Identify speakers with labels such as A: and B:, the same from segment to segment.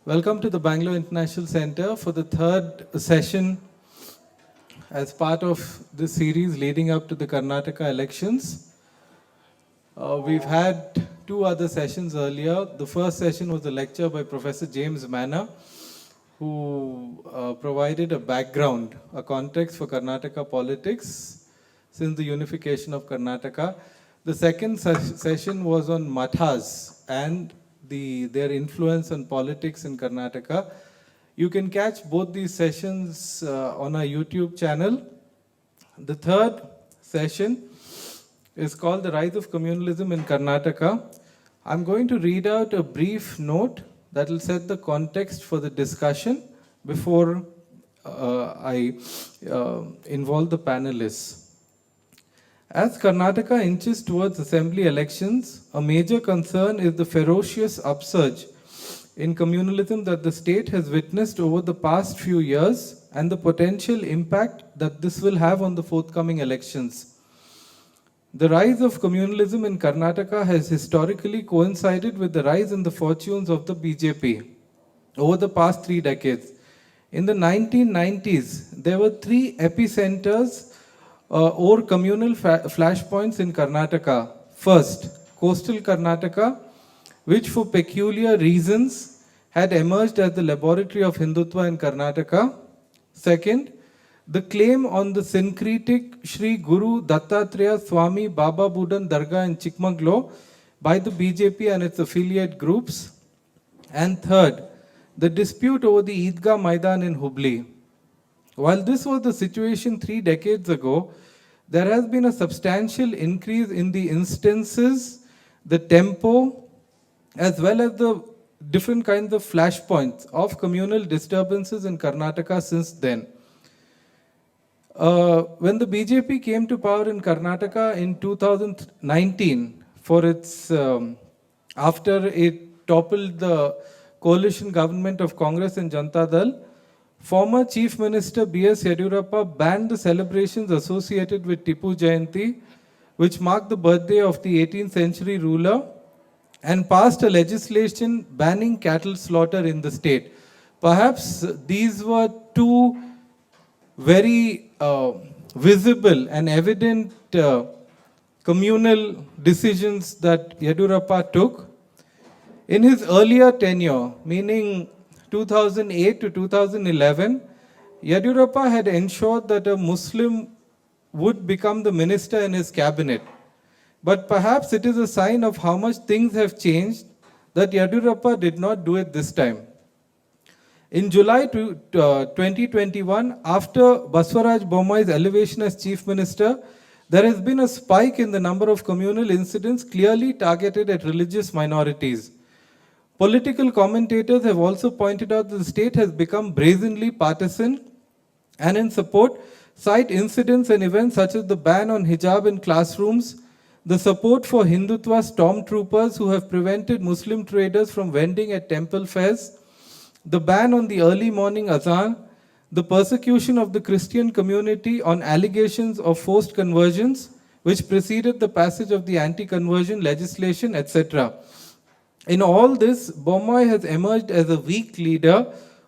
A: Welcome to the Bangalore International Centre for the third session as part of the series leading up to the Karnataka elections. We've had two other sessions earlier. The first session was a lecture by Professor James Manna, who provided a background, a context for Karnataka politics since the unification of Karnataka. The second session was on mathas and their influence on politics in Karnataka. You can catch both these sessions on our YouTube channel. The third session is called The Rise of Communalism in Karnataka. I'm going to read out a brief note that will set the context for the discussion before I involve the panelists. As Karnataka inches towards assembly elections, a major concern is the ferocious upsurge in communalism that the state has witnessed over the past few years and the potential impact that this will have on the forthcoming elections. The rise of communalism in Karnataka has historically coincided with the rise in the fortunes of the BJP over the past 3 decades. In the 1990s, there were 3 epicenters or communal flashpoints in Karnataka. First, coastal Karnataka, which for peculiar reasons had emerged as the laboratory of Hindutva in Karnataka. Second, the claim on the syncretic Sri Guru Dattatreya Swami Baba Budan Dargah in Chikmagalur by the BJP and its affiliate groups. And third, the dispute over the Eidgah Maidan in Hubli. While this was the situation 3 decades ago, there has been a substantial increase in the instances, the tempo, as well as the different kinds of flashpoints of communal disturbances in Karnataka since then. When the BJP came to power in Karnataka in 2019, after it toppled the coalition government of Congress and Janata Dal, former Chief Minister B.S. Yediyurappa banned the celebrations associated with Tipu Jayanti, which marked the birthday of the 18th century ruler, and passed a legislation banning cattle slaughter in the state. Perhaps these were two very visible and evident communal decisions that Yediyurappa took. In his earlier tenure, meaning 2008 to 2011, Yediyurappa had ensured that a Muslim would become the minister in his cabinet. But perhaps it is a sign of how much things have changed that Yediyurappa did not do it this time. In July 2021, after Baswaraj Bommai's elevation as chief minister, there has been a spike in the number of communal incidents clearly targeted at religious minorities. Political commentators have also pointed out that the state has become brazenly partisan and in support cite incidents and events such as the ban on hijab in classrooms, the support for Hindutva stormtroopers who have prevented Muslim traders from vending at temple fairs, the ban on the early morning azan, the persecution of the Christian community on allegations of forced conversions, which preceded the passage of the anti-conversion legislation, etc. In all this, Bommai has emerged as a weak leader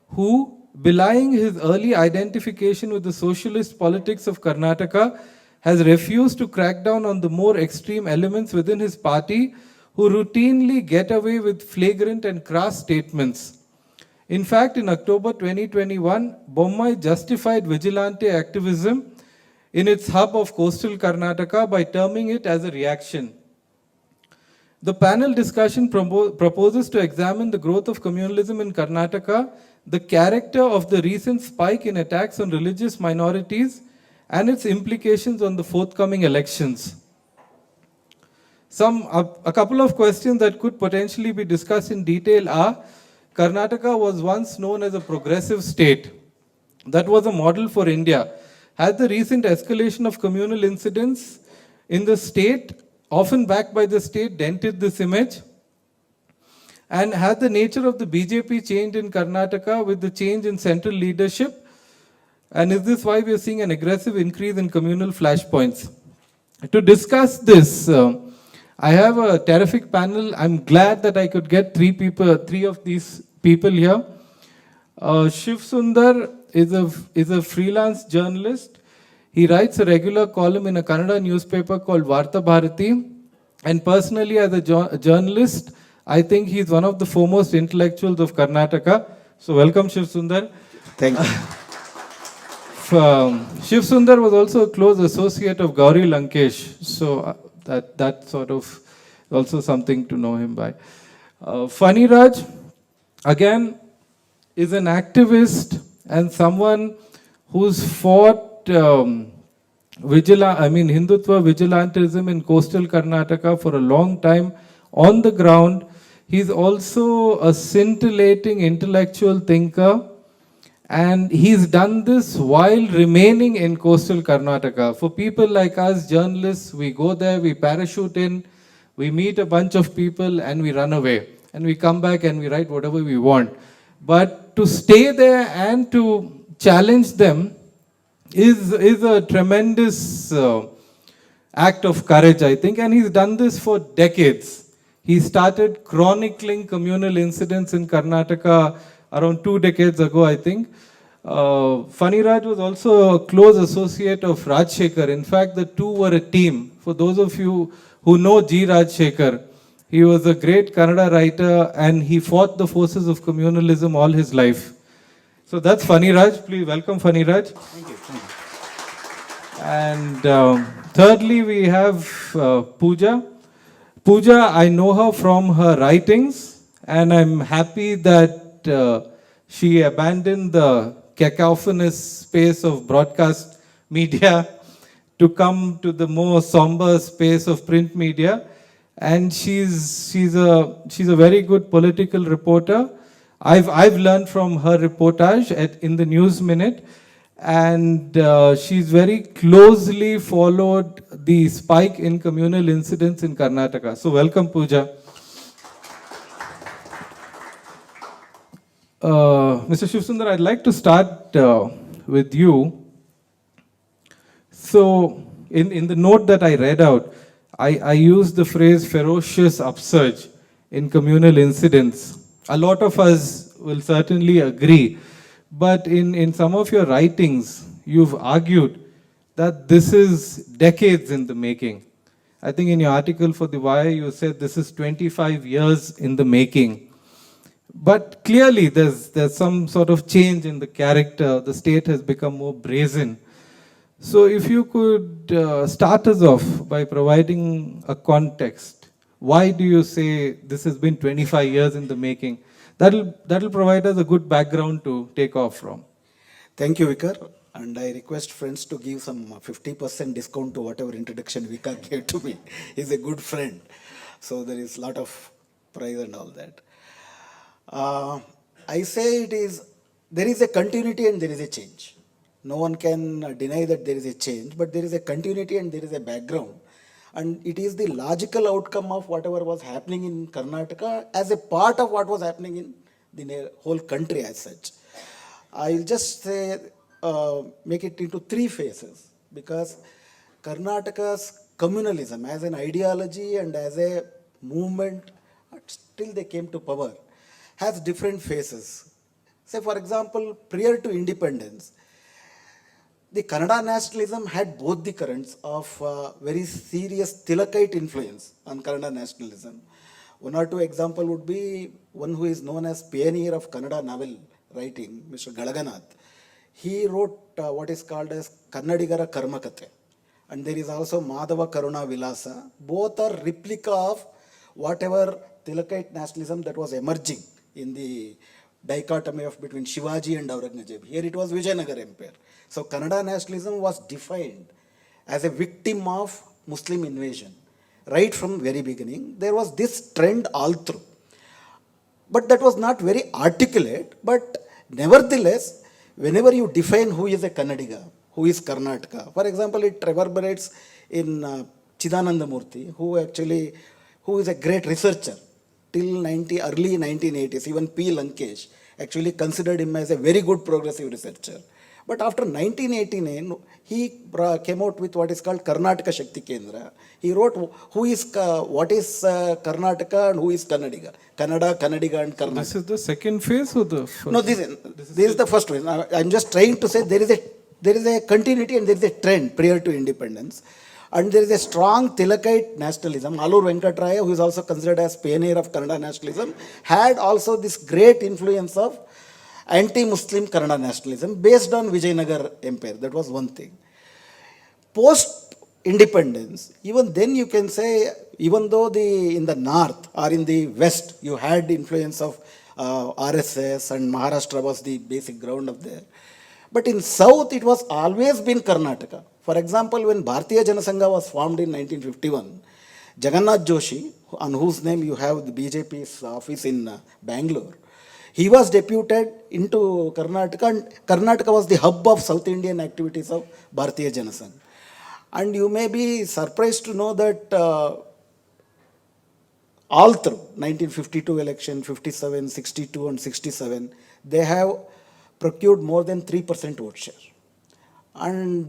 A: who, belying his early identification with the socialist politics of Karnataka, has refused to crack down on the more extreme elements within his party who routinely get away with flagrant and crass statements. In fact, in October 2021, Bommai justified vigilante activism in its hub of coastal Karnataka by terming it as a reaction. The panel discussion proposes to examine the growth of communalism in Karnataka, the character of the recent spike in attacks on religious minorities, and its implications on the forthcoming elections. A couple of questions that could potentially be discussed in detail are: Karnataka was once known as a progressive state that was a model for India. Has the recent escalation of communal incidents in the state, often backed by the state, dented this image? And has the nature of the BJP changed in Karnataka with the change in central leadership? And is this why we are seeing an aggressive increase in communal flashpoints? To discuss this, I have a terrific panel. I'm glad that I could get three of these people here. Shivasundar is a freelance journalist. He writes a regular column in a Kannada newspaper called Varta Bharati. And personally, as a journalist, I think he's one of the foremost intellectuals of Karnataka. So welcome, Shivasundar.
B: Thank you.
A: Shivasundar was also a close associate of Gauri Lankesh. So that sort of also something to know him by. Phaniraj, again, is an activist and someone who's fought Hindutva vigilantism in coastal Karnataka for a long time on the ground. He's also a scintillating intellectual thinker, and he's done this while remaining in coastal Karnataka. For people like us, journalists, we go there, we parachute in, we meet a bunch of people and we run away. And we come back and we write whatever we want. But to stay there and to challenge them is a tremendous act of courage, I think. And he's done this for decades. He started chronicling communal incidents in Karnataka around 2 decades ago, I think. Phaniraj was also a close associate of Rajshekhar. In fact, the two were a team. For those of you who know G. Rajshekhar, he was a great Kannada writer and he fought the forces of communalism all his life. So that's Phaniraj. Please welcome Phaniraj.
B: Thank you.
A: And thirdly, we have Pooja. Pooja, I know her from her writings, and I'm happy that she abandoned the cacophonous space of broadcast media to come to the more somber space of print media. And she's a very good political reporter. I've learned from her reportage in the News Minute, and she's very closely followed the spike in communal incidents in Karnataka. So welcome, Pooja. Mr. Shivasundar, I'd like to start with you. So in the note that I read out, I used the phrase ferocious upsurge in communal incidents. A lot of us will certainly agree. But in some of your writings, you've argued that this is decades in the making. I think in your article for The Wire, you said this is 25 years in the making. But clearly, there's some sort of change in the character. The state has become more brazen. So if you could start us off by providing a context. Why do you say this has been 25 years in the making? That'll provide us a good background to take off from.
B: Thank you, Vikhar. And I request friends to give some 50% discount to whatever introduction Vikhar gave to me. He's a good friend. So there is a lot of prize and all that. I say there is a continuity and there is a change. No one can deny that there is a change, but there is a continuity and there is a background. And it is the logical outcome of whatever was happening in Karnataka as a part of what was happening in the whole country as such. I'll just say, make it into 3 phases, because Karnataka's communalism as an ideology and as a movement, till they came to power, has different phases. Say, for example, prior to independence, the Kannada nationalism had both the currents of very serious Tilakite influence on Kannada nationalism. 1 or 2 example would be one who is known as pioneer of Kannada novel writing, Mr. Galaganath. He wrote what is called as Kannadigara Karmakate. And there is also Madhava Karuna Vilasa. Both are replica of whatever Tilakite nationalism that was emerging in the dichotomy of between Shivaji and Aurangzeb. Here it was Vijayanagar Empire. So Kannada nationalism was defined as a victim of Muslim invasion. Right from very beginning, there was this trend all through. But that was not very articulate, but nevertheless, whenever you define who is a Kannadiga, who is Karnataka, for example, it reverberates in Chidananda Murthy, who is a great researcher. Till early 1980s, even P. Lankesh actually considered him as a very good progressive researcher. But after 1989, he came out with what is called Karnataka Shakti Kendra. He wrote what is Karnataka and who is Kannadiga. Kannadiga and Karnataka.
A: This is the second phase or the first?
B: No, this is the first one. I'm just trying to say there is a continuity and there is a trend prior to independence. And there is a strong Tilakite nationalism. Alur Venkatraya, who is also considered as pioneer of Kannada nationalism, had also this great influence of anti-Muslim Kannada nationalism based on Vijayanagar Empire. That was one thing. Post-independence, even then you can say, even though in the north or in the west, you had influence of RSS and Maharashtra was the basic ground of there. But in south, it was always been Karnataka. For example, when Bharatiya Janasangha was formed in 1951, Jagannath Joshi, on whose name you have the BJP's office in Bangalore, he was deputed into Karnataka, and Karnataka was the hub of South Indian activities of Bharatiya Janasangha. And you may be surprised to know that all through 1952 election, 57, 62 and 67, they have procured more than 3% vote share. And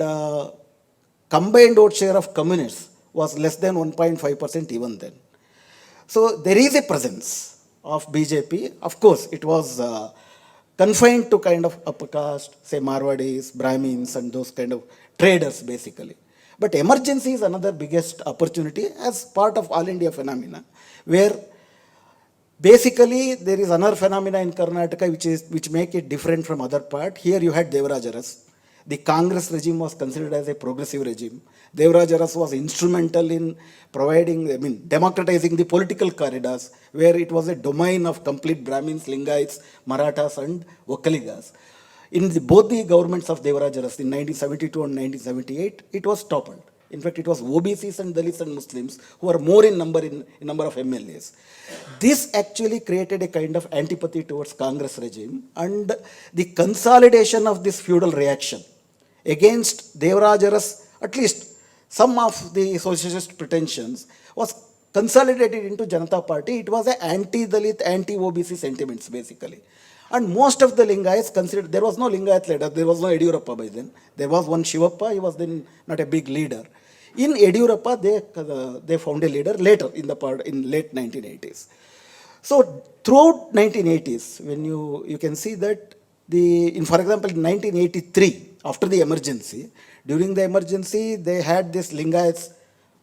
B: combined vote share of communists was less than 1.5% even then. So there is a presence of BJP. Of course, it was confined to kind of upper caste, say Marwadis, Brahmins and those kind of traders basically. But emergency is another biggest opportunity as part of all India phenomena, where basically there is another phenomena in Karnataka which make it different from other part. Here you had Devaraj Aras. The Congress regime was considered as a progressive regime. Devaraj Aras was instrumental in democratizing the political corridors, where it was a domain of complete Brahmins, Lingaites, Marathas and Vokkaligas. In both the governments of Devaraj Aras in 1972 and 1978, it was toppled. In fact, it was OBCs and Dalits and Muslims who are more in number of MLAs. This actually created a kind of antipathy towards Congress regime, and the consolidation of this feudal reaction against Devaraj Aras, at least some of the socialist pretensions, was consolidated into Janata Party. It was an anti-Dalit, anti-OBC sentiments basically. And most of the Lingayats considered, there was no Lingayat leader, there was no Yediyurappa by then. There was one Shivappa, he was then not a big leader. In Yediyurappa, they found a leader later in late 1980s. So throughout 1980s, when you can see that for example, in 1983, after the emergency, during the emergency, they had this Lingayats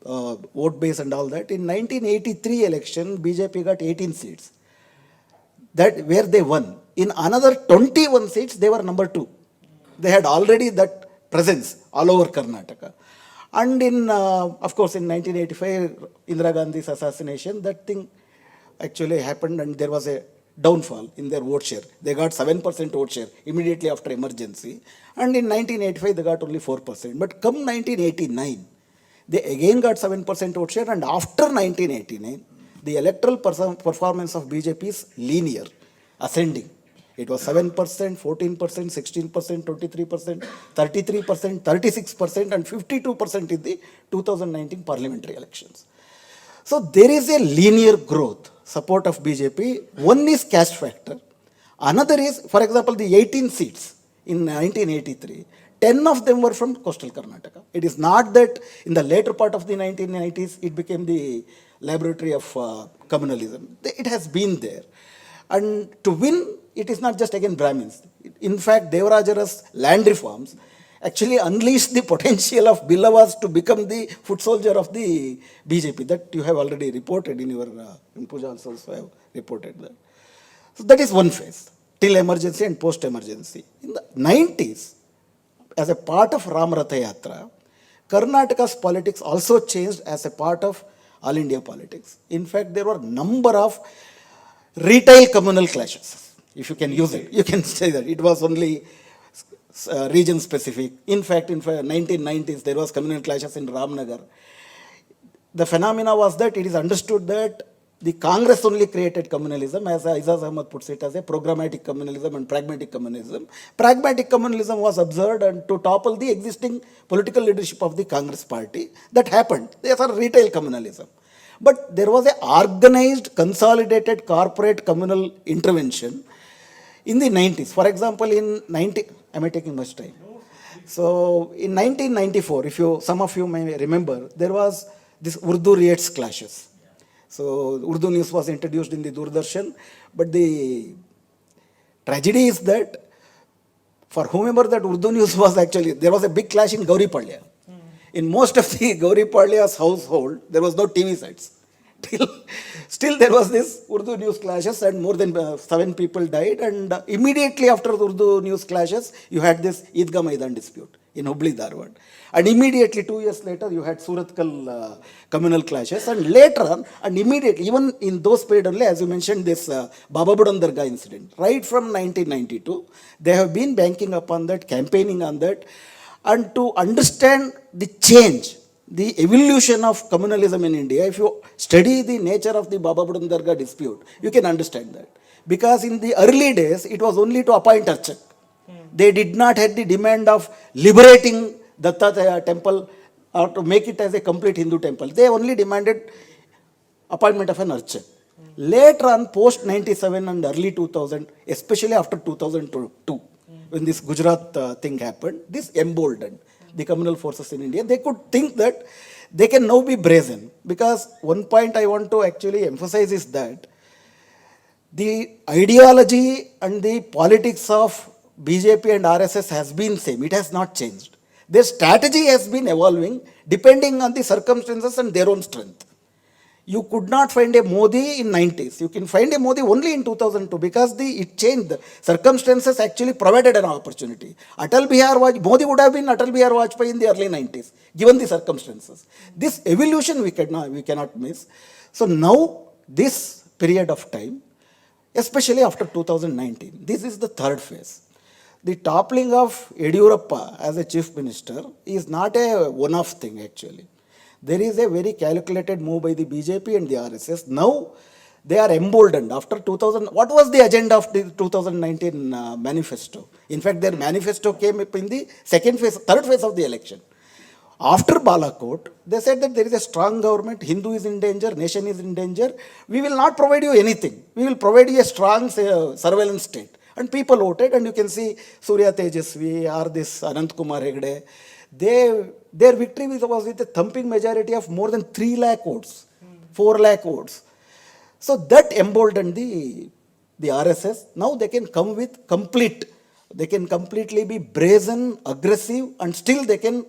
B: vote base and all that. In 1983 election, BJP got 18 seats. That where they won. In another 21 seats, they were number 2. They had already that presence all over Karnataka. And of course, in 1985, Indira Gandhi's assassination, that thing actually happened and there was a downfall in their vote share. They got 7% vote share immediately after emergency. And in 1985, they got only 4%. But come 1989, they again got 7% vote share. And after 1989, the electoral performance of BJP is linear, ascending. It was 7%, 14%, 16%, 23%, 33%, 36%, and 52% in the 2019 parliamentary elections. So there is a linear growth support of BJP. One is caste factor. Another is, for example, the 18 seats in 1983, 10 of them were from coastal Karnataka. It is not that in the later part of the 1990s, it became the laboratory of communalism. It has been there. And to win, it is not just again Brahmins. In fact, Devaraj Aras' land reforms actually unleashed the potential of Billavas to become the foot soldier of the BJP. That you have already reported in your, in Pooja also have reported that. So that is one phase, till emergency and post-emergency. In the 90s, as a part of Ram Ratha Yatra, Karnataka's politics also changed as a part of All India politics. In fact, there were a number of retail communal clashes, if you can use it. You can say that. It was only region specific. In fact, in 1990s, there was communal clashes in Ramnagar. The phenomena was that it is understood that the Congress only created communalism, as Aizaz Ahmad puts it, as a programmatic communalism and pragmatic communalism. Pragmatic communalism was observed and to topple the existing political leadership of the Congress party. That happened. There's a retail communalism. But there was an organized, consolidated corporate communal intervention in the 90s. For example, in am I taking much time? So in 1994, if you, some of you may remember, there was this Urdu Riots clashes. So Urdu news was introduced in the Doordarshan, but the tragedy is that for whomever that Urdu news was actually, there was a big clash in Gauripalya. In most of the Gauripalya's household, there was no TV sets. Still there was this Urdu news clashes and more than 7 people died, and immediately after the Urdu news clashes, you had this Eidgah Maidan dispute in Hubli Dharwad. And immediately 2 years later, you had Suratkal communal clashes, and later on, and immediately, even in those period only, as you mentioned, this Baba Budan Dargah incident, right from 1992, they have been banking upon that, campaigning on that, and to understand the change, the evolution of communalism in India, if you study the nature of the Baba Budan Dargah dispute, you can understand that. Because in the early days, it was only to appoint archak. They did not have the demand of liberating Dattatreya temple or to make it as a complete Hindu temple. They only demanded appointment of an archak. Later on, post 97 and early 2000, especially after 2002, when this Gujarat thing happened, this emboldened the communal forces in India. They could think that they can now be brazen. Because one point I want to actually emphasize is that the ideology and the politics of BJP and RSS has been same. It has not changed. Their strategy has been evolving depending on the circumstances and their own strength. You could not find a Modi in 90s. You can find a Modi only in 2002 because it changed. The circumstances actually provided an opportunity. Modi would have been Atal Bihar Vajpayee in the early 90s, given the circumstances. This evolution we cannot miss. So now, this period of time, especially after 2019, this is the third phase. The toppling of Yediyurappa as a chief minister is not a one-off thing actually. There is a very calculated move by the BJP and the RSS. Now, they are emboldened after 2000. What was the agenda of the 2019 manifesto? In fact, their manifesto came up in the third phase of the election. After Balakot, they said that there is a strong government, Hindu is in danger, nation is in danger. We will not provide you anything. We will provide you a strong surveillance state. And people voted, and you can see Surya Tejasvi or this Anant Kumar Hegde. Their victory was with a thumping majority of more than 3 lakh votes, 4 lakh votes. So that emboldened the RSS. Now they can come with they can completely be brazen, aggressive, and still they can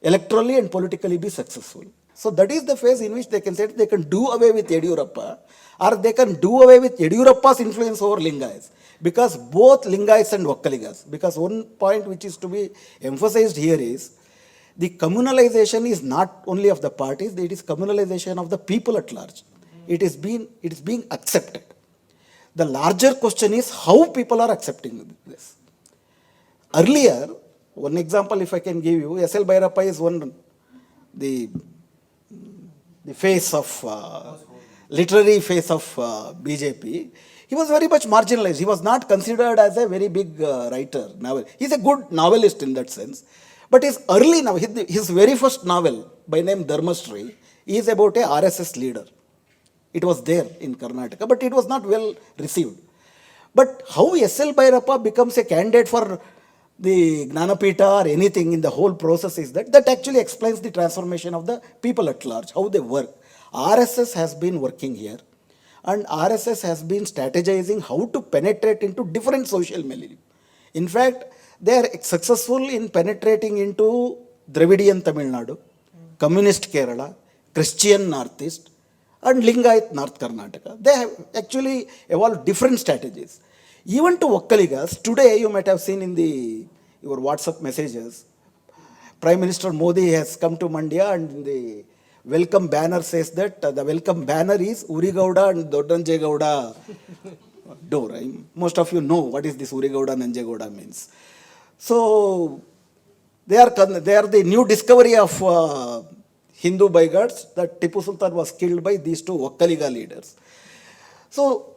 B: electorally and politically be successful. So that is the phase in which they can say they can do away with Yediyurappa, or they can do away with Yediyurappa's influence over Lingayas. Because both Lingayas and Vakkaligas, because one point which is to be emphasized here is, the communalization is not only of the parties, it is communalization of the people at large. It is being accepted. The larger question is how people are accepting this. Earlier, one example if I can give you, S.L. Bhairappa is the face of, literary face of BJP. He was very much marginalized. He was not considered as a very big writer, novel. He's a good novelist in that sense. But his early novel, his very first novel by name Dharmastri is about a RSS leader. It was there in Karnataka, but it was not well received. But how S.L. Bhairappa becomes a candidate for the Gnanapita or anything in the whole process is that actually explains the transformation of the people at large, how they work. RSS has been working here, and RSS has been strategizing how to penetrate into different social milieu. In fact, they are successful in penetrating into Dravidian Tamil Nadu, Communist Kerala, Christian Northeast, and Lingayat North Karnataka. They have actually evolved different strategies. Even to Vakkaligas, today you might have seen in your WhatsApp messages, Prime Minister Modi has come to Mandya and the welcome banner says that the welcome banner is Urigowda and Doddanjegowda door. Most of you know what is this Urigowda and Nanjegowda means. So they are the new discovery of Hindu bygones that Tipu Sultan was killed by these two Vakkaliga leaders. So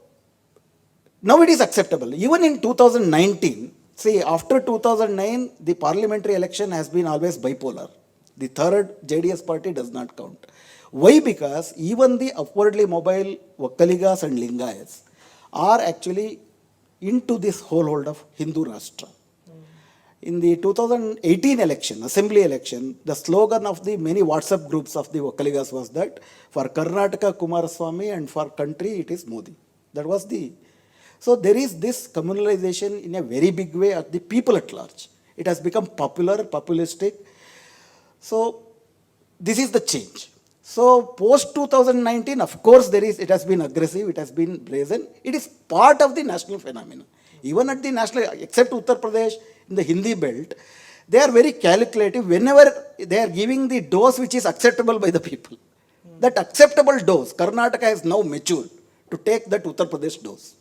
B: now it is acceptable. Even in 2019, see, after 2009, the parliamentary election has been always bipolar. The third JDS party does not count. Why? Because even the upwardly mobile Vakkaligas and Lingayas are actually into this whole hold of Hindu Rashtra. In the 2018 election, assembly election, the slogan of the many WhatsApp groups of the Vokkaligas was that for Karnataka Kumaraswamy and for country it is Modi. That was the. So there is this communalization in a very big way at the people at large. It has become popular, populistic. So this is the change. So post 2019, of course, it has been aggressive, it has been brazen. It is part of the national phenomenon. Even at the national, except Uttar Pradesh, in the Hindi belt, they are very calculative whenever they are giving the dose which is acceptable by the people. That acceptable dose, Karnataka has now matured to take that Uttar Pradesh dose.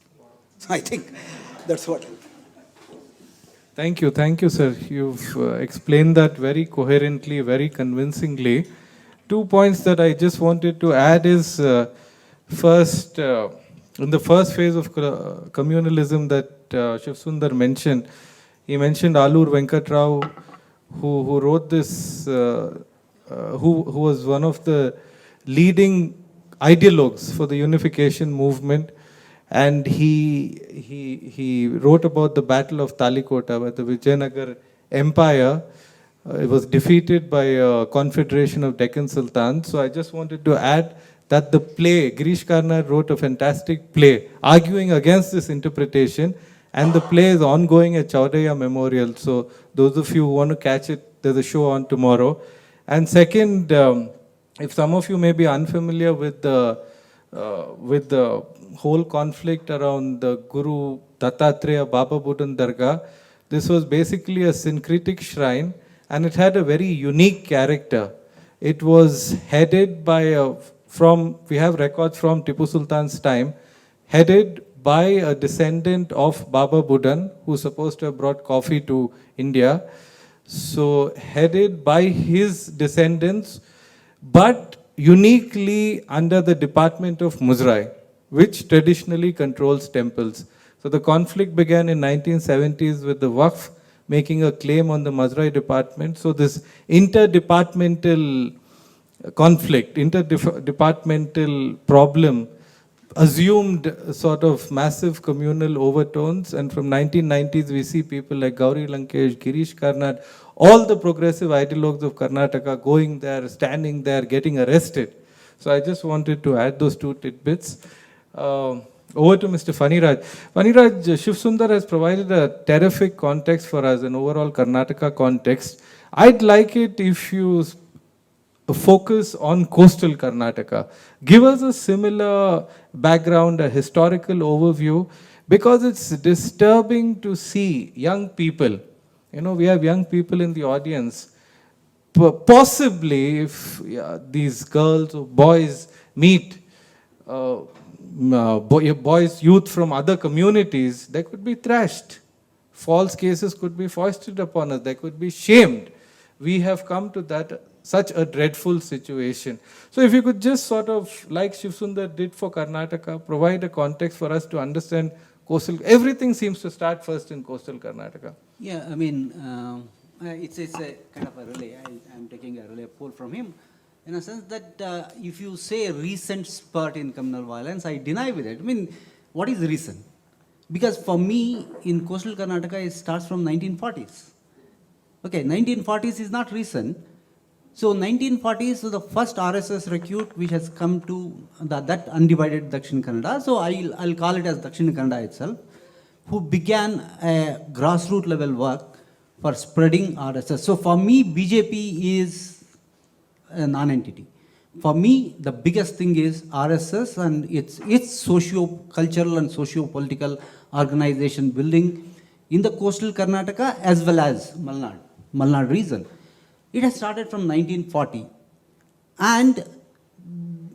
B: So I think that's what.
A: Thank you, sir. You've explained that very coherently, very convincingly. 2 points that I just wanted to add is first, in the first phase of communalism that Shivasundar mentioned, he mentioned Alur Venkatrao, who wrote this, who was one of the leading ideologues for the unification movement. And he wrote about the Battle of Talikota, where the Vijayanagar Empire it was defeated by a confederation of Deccan Sultans. So I just wanted to add that the play, Girish Karnad wrote a fantastic play arguing against this interpretation, and the play is ongoing at Chaudhaya Memorial. So those of you who want to catch it, there's a show on tomorrow. And second, if some of you may be unfamiliar with the whole conflict around the Guru Dattatreya Baba Budan Dargah, this was basically a syncretic shrine, and it had a very unique character. It was headed by we have records from Tipu Sultan's time, headed by a descendant of Baba Budan, who's supposed to have brought coffee to India. So headed by his descendants, but uniquely under the Department of Muzrai, which traditionally controls temples. So the conflict began in 1970s with the Waqf making a claim on the Muzrai department. So this interdepartmental conflict, interdepartmental problem assumed sort of massive communal overtones, and from 1990s we see people like Gauri Lankesh, Girish Karnad, all the progressive ideologues of Karnataka going there, standing there, getting arrested. So I just wanted to add those two tidbits. Over to Mr. Phaniraj. Phaniraj, Shivasundar has provided a terrific context for us, an overall Karnataka context. I'd like it if you focus on coastal Karnataka. Give us a similar background, a historical overview, because it's disturbing to see young people. You know, we have young people in the audience. Possibly, if these girls or boys meet boys, youth from other communities, they could be thrashed. False cases could be foisted upon us. They could be shamed. We have come to such a dreadful situation. So if you could just sort of, like Shivasundar did for Karnataka, provide a context for us to understand coastal. Everything seems to start first in coastal Karnataka.
C: Yeah, I mean, it's a kind of a relay. I'm taking a relay poll from him. In a sense that if you say recent spurt in communal violence, I deny with it. I mean, what is the reason? Because for me, in coastal Karnataka, it starts from 1940s. Okay, 1940s is not recent. So 1940s was the first RSS recruit which has come to that undivided Dakshin Kannada. So I'll call it as Dakshin Kannada itself, who began a grassroots level work for spreading RSS. So for me, BJP is a non-entity. For me, the biggest thing is RSS and its socio-cultural and socio-political organization building in the coastal Karnataka as well as Malnad region. It has started from 1940, and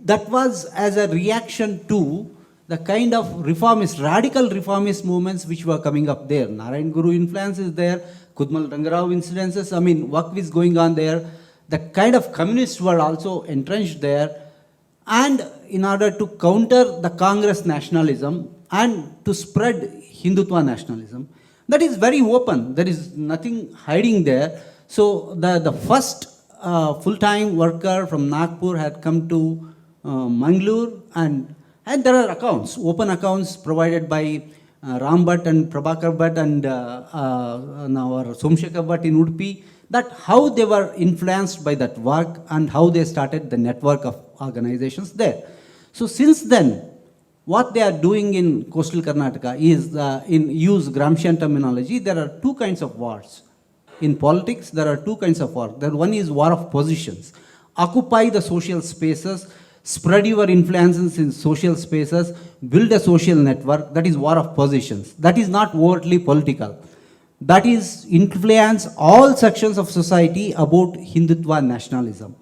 C: that was as a reaction to the kind of radical reformist movements which were coming up there. Narayan Guru influence is there, Kudmal Rangarao incidences, I mean, work is going on there. The kind of communists were also entrenched there, and in order to counter the Congress nationalism and to spread Hindutva nationalism, that is very open. There is nothing hiding there. So the first full-time worker from Nagpur had come to Mangalore, and there are accounts, open accounts provided by Ram Bhatt and Prabhakar Bhatt and now our Somshekar Bhatt in Udupi, that how they were influenced by that work and how they started the network of organizations there. So since then, what they are doing in coastal Karnataka is, in use Gramscian terminology, there are two kinds of wars. In politics, there are two kinds of war. One is war of positions. Occupy the social spaces, spread your influences in social spaces, build a social network. That is war of positions. That is not overtly political. That is influence all sections of society about Hindutva nationalism.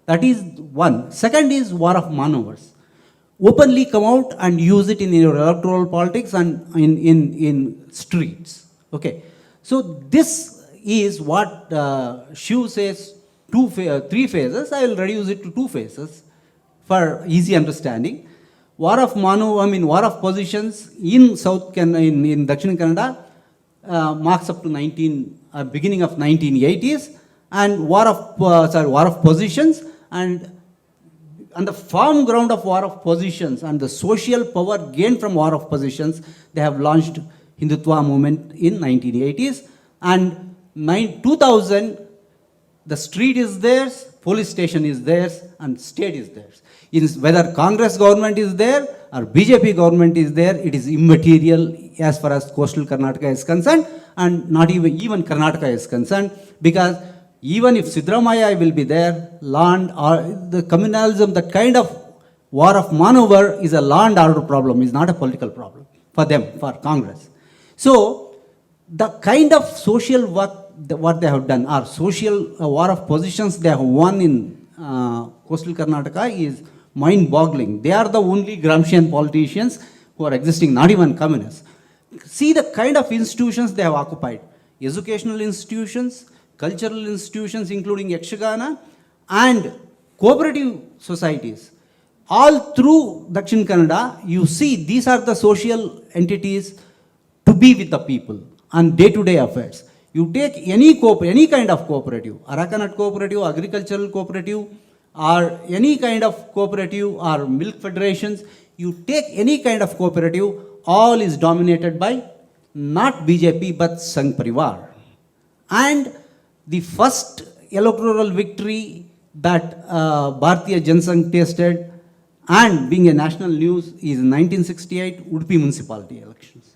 C: That is one. Second is war of maneuvers. Openly come out and use it in your electoral politics and in streets. Okay. So this is what Shiv says, three phases. I will reduce it to two phases for easy understanding. War of war of positions in in Dakshin Kannada marks up to beginning of 1980s, and war of positions, and on the firm ground of war of positions and the social power gained from war of positions, they have launched Hindutva movement in 1980s, and 2000, the street is theirs, police station is theirs, and state is theirs. Whether Congress government is there or BJP government is there, it is immaterial as far as coastal Karnataka is concerned, and not even Karnataka is concerned, because even if Siddaramaiah will be there, land or the communalism, that kind of war of maneuver is a law and order problem, is not a political problem for them, for Congress. So the kind of social work what they have done, or social war of positions they have won in coastal Karnataka, is mind-boggling. They are the only Gramscian politicians who are existing, not even communists. See the kind of institutions they have occupied. Educational institutions, cultural institutions including Yakshagana, and cooperative societies. All through Dakshin Kannada, you see these are the social entities to be with the people on day-to-day affairs. You take any kind of cooperative, Arakanat cooperative, agricultural cooperative, or any kind of cooperative or milk federations, you take any kind of cooperative, all is dominated by not BJP but Sangh Parivar. And the first electoral victory that Bharatiya Jansangh tasted, and being a national news, is 1968 Udupi municipality elections.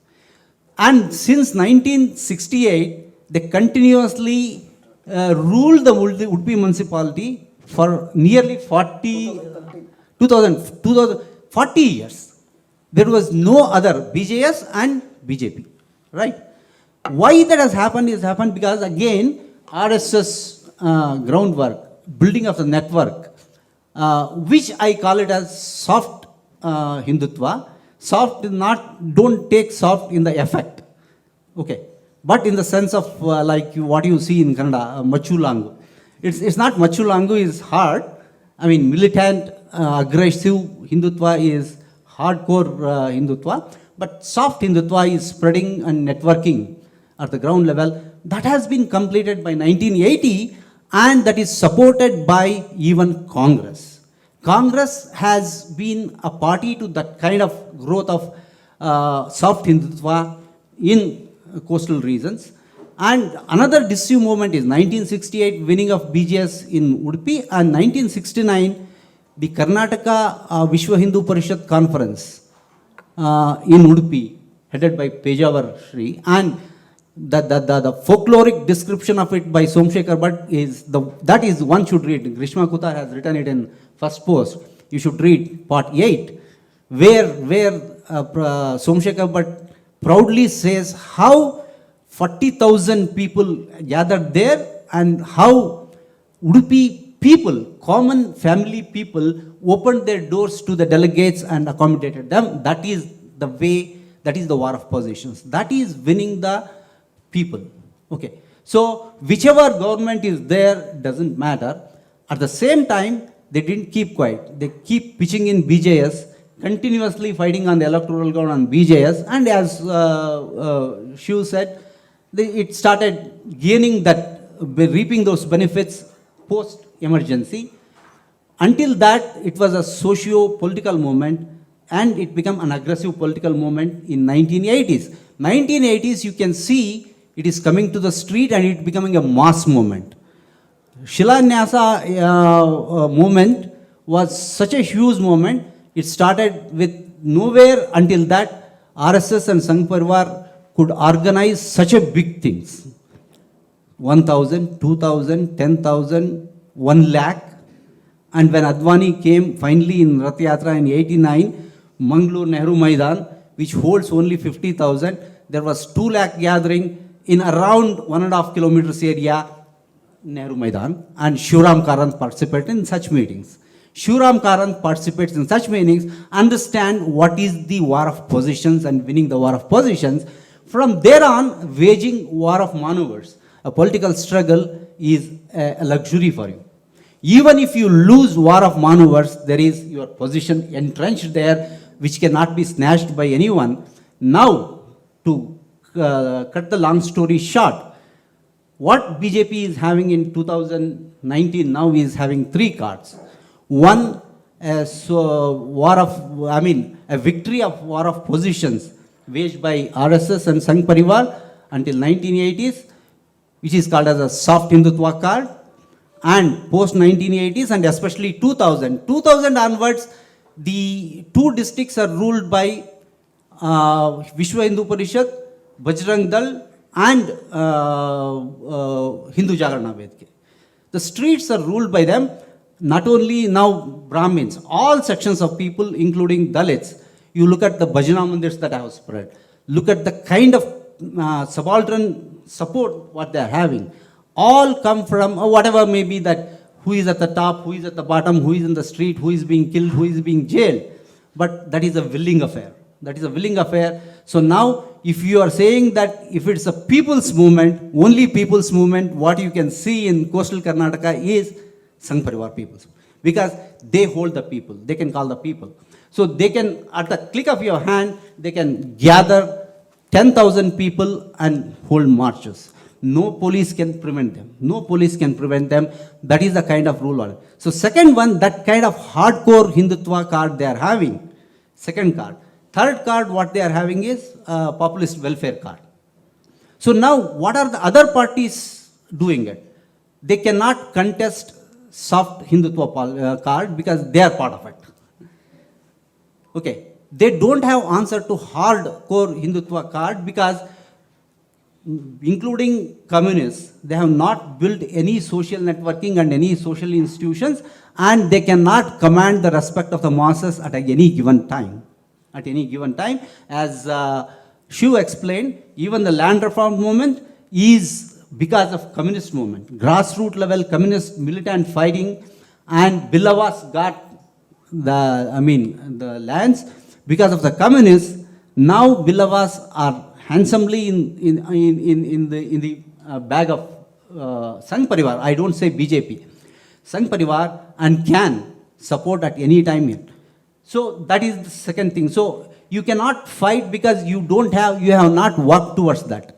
C: And since 1968, they continuously ruled the Udupi municipality for nearly 40 years. There was no other, BJS and BJP, right? Why that has happened is because, again, RSS groundwork, building of the network, which I call it as soft Hindutva. Soft is not, don't take soft in the effect, okay, but in the sense of like what you see in Kannada, Machulangu. It's not Machulangu is hard. I mean, militant, aggressive Hindutva is hardcore Hindutva, but soft Hindutva is spreading and networking at the ground level. That has been completed by 1980, and that is supported by even Congress. Congress has been a party to that kind of growth of soft Hindutva in coastal regions. And another decisive movement is 1968 winning of BJS in Udupi, and 1969 the Karnataka Vishwa Hindu Parishad Conference in Udupi, headed by Pejawar Shri, and the folkloric description of it by Somshekar Bhatt that is one should read. Grishma Kutar has written it in first post. You should read part 8, where Somshekar Bhatt proudly says how 40,000 people gathered there, and how Udupi people, common family people, opened their doors to the delegates and accommodated them. That is the way, that is the war of positions. That is winning the people. Okay. So whichever government is there doesn't matter. At the same time, they didn't keep quiet. They keep pitching in BJS, continuously fighting on the electoral ground on BJS, and as Shiv said, it started gaining that, reaping those benefits post-emergency. Until that, it was a socio-political movement and it became an aggressive political movement in 1980s. 1980s, you can see it is coming to the street and it becoming a mass movement. Shilanyasa movement was such a huge movement. It started with nowhere until that RSS and Sangh Parivar could organize such a big things. 1,000, 2,000, 10,000, 1 lakh. And when Advani came finally in Rath Yatra in 89, Mangalore Nehru Maidan, which holds only 50,000, there was 2 lakh gathering in around 1.5 kilometers area, Nehru Maidan, and Shivram Karant participated in such meetings. Shivram Karant participates in such meetings, understand what is the war of positions and winning the war of positions. From there on, waging war of maneuvers. A political struggle is a luxury for you. Even if you lose war of maneuvers, there is your position entrenched there, which cannot be snatched by anyone. Now, to cut the long story short, what BJP is having in 2019 now is having 3 cards. One, a victory of war of positions waged by RSS and Sangh Parivar until 1980s, which is called as a soft Hindutva card. And post 1980s and especially 2000 onwards, the 2 districts are ruled by Vishwa Hindu Parishad, Bajrang Dal, and Hindu Jagarana Vedke. The streets are ruled by them. Not only now Brahmins, all sections of people, including Dalits. You look at the Bhajana Mandirs that I have spread. Look at the kind of subaltern support what they are having. All come from whatever may be that who is at the top, who is at the bottom, who is in the street, who is being killed, who is being jailed. But that is a willing affair. That is a willing affair. So now, if you are saying that if it's a people's movement, only people's movement, what you can see in coastal Karnataka is Sangh Parivar peoples. Because they hold the people. They can call the people. So they can, at the click of your hand, they can gather 10,000 people and hold marches. No police can prevent them. No police can prevent them. That is the kind of rule. So second one, that kind of hardcore Hindutva card they are having. Second card. Third card, what they are having is a populist welfare card. So now, what are the other parties doing it? They cannot contest soft Hindutva card because they are part of it. Okay. They don't have answer to hardcore Hindutva card because including communists, they have not built any social networking and any social institutions, and they cannot command the respect of the masses at any given time. At any given time, as Shiv explained, even the land reform movement is because of communist movement, grassroots level communist militant fighting, and Billavas got the lands because of the communists. Now Billavas are handsomely in the bag of Sangh Parivar. I don't say BJP, Sangh Parivar, and can support at any time yet. So that is the second thing. So you cannot fight because you have not worked towards that.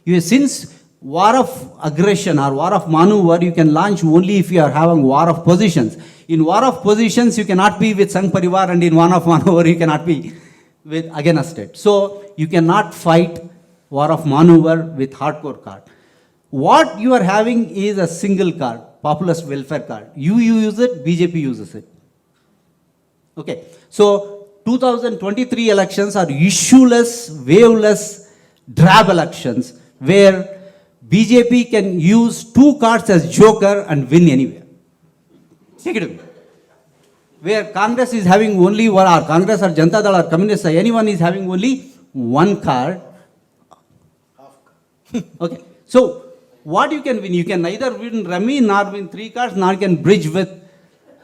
C: Since war of aggression or war of maneuver, you can launch only if you are having war of positions. In war of positions, you cannot be with Sangh Parivar, and in war of maneuver, you cannot be with against it. So you cannot fight war of maneuver with hardcore card. What you are having is a single card, populist welfare card. You use it, BJP uses it. Okay, so 2023 elections are issueless, waveless, drab elections where BJP can use 2 cards as joker and win anywhere. Take it away. Where Congress is having only one, or Congress or Janata Dal or Communists, anyone is having only 1 card. Okay, so what you can win? You can neither win rummy nor win 3 cards, nor can bridge with.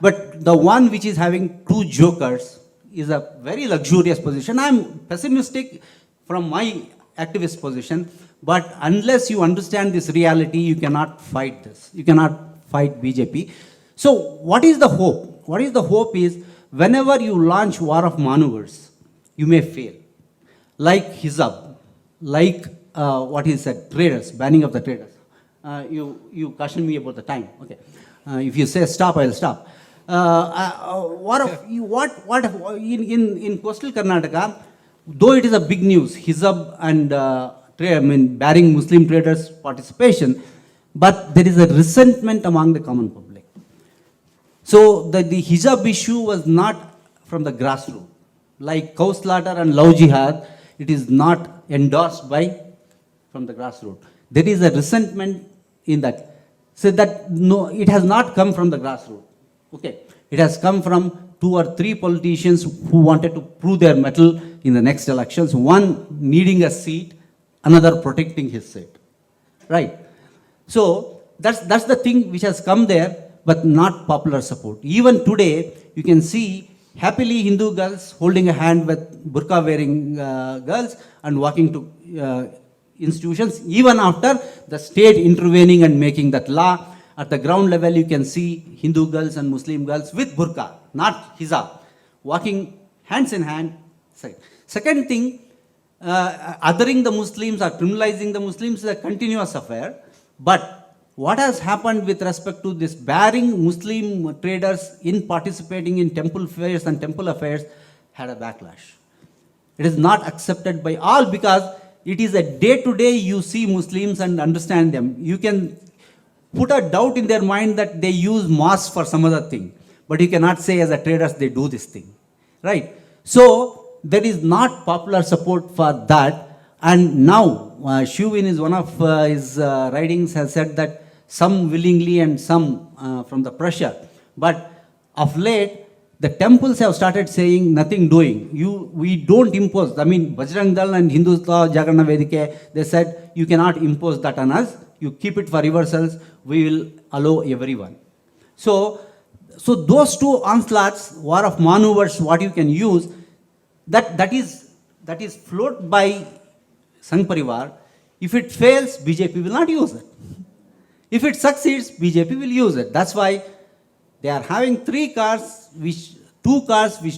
C: But the one which is having 2 jokers is a very luxurious position. I am pessimistic from my activist position, but unless you understand this reality, you cannot fight this. You cannot fight BJP. So what is the hope? What is the hope is whenever you launch war of maneuvers, you may fail. Like Hizab, like what he said, traders, banning of the traders. You caution me about the time. Okay. If you say stop, I will stop. In coastal Karnataka, though it is a big news, hijab and barring Muslim traders' participation, but there is a resentment among the common public. So the hijab issue was not from the grassroots. Like cow slaughter and love jihad, it is not endorsed by from the grassroots. There is a resentment in that. So that no, it has not come from the grassroots. Okay, it has come from 2 or 3 politicians who wanted to prove their mettle in the next elections. One needing a seat, another protecting his seat. Right. So that's the thing which has come there, but not popular support. Even today, you can see happily Hindu girls holding a hand with burqa wearing girls and walking to institutions, even after the state intervening and making that law. At the ground level, you can see Hindu girls and Muslim girls with burqa, not hijab, walking hands in hand. Second thing, othering the Muslims or criminalizing the Muslims is a continuous affair. But what has happened with respect to this barring Muslim traders in participating in temple fairs and temple affairs had a backlash. It is not accepted by all because it is a day-to-day you see Muslims and understand them. You can put a doubt in their mind that they use mosque for some other thing. But you cannot say as a traders they do this thing. Right? So there is not popular support for that. And now, Shuvin is one of his writings has said that some willingly and some from the pressure. But of late, the temples have started saying nothing doing. We don't impose. I mean, Bajrang Dal and Hindutva Jagarana Vedike, they said you cannot impose that on us. You keep it for yourselves. We will allow everyone. So those two onslaughts, war of maneuvers, what you can use, that is floated by Sangh Parivar. If it fails, BJP will not use it. If it succeeds, BJP will use it. That's why they are having 2 cars which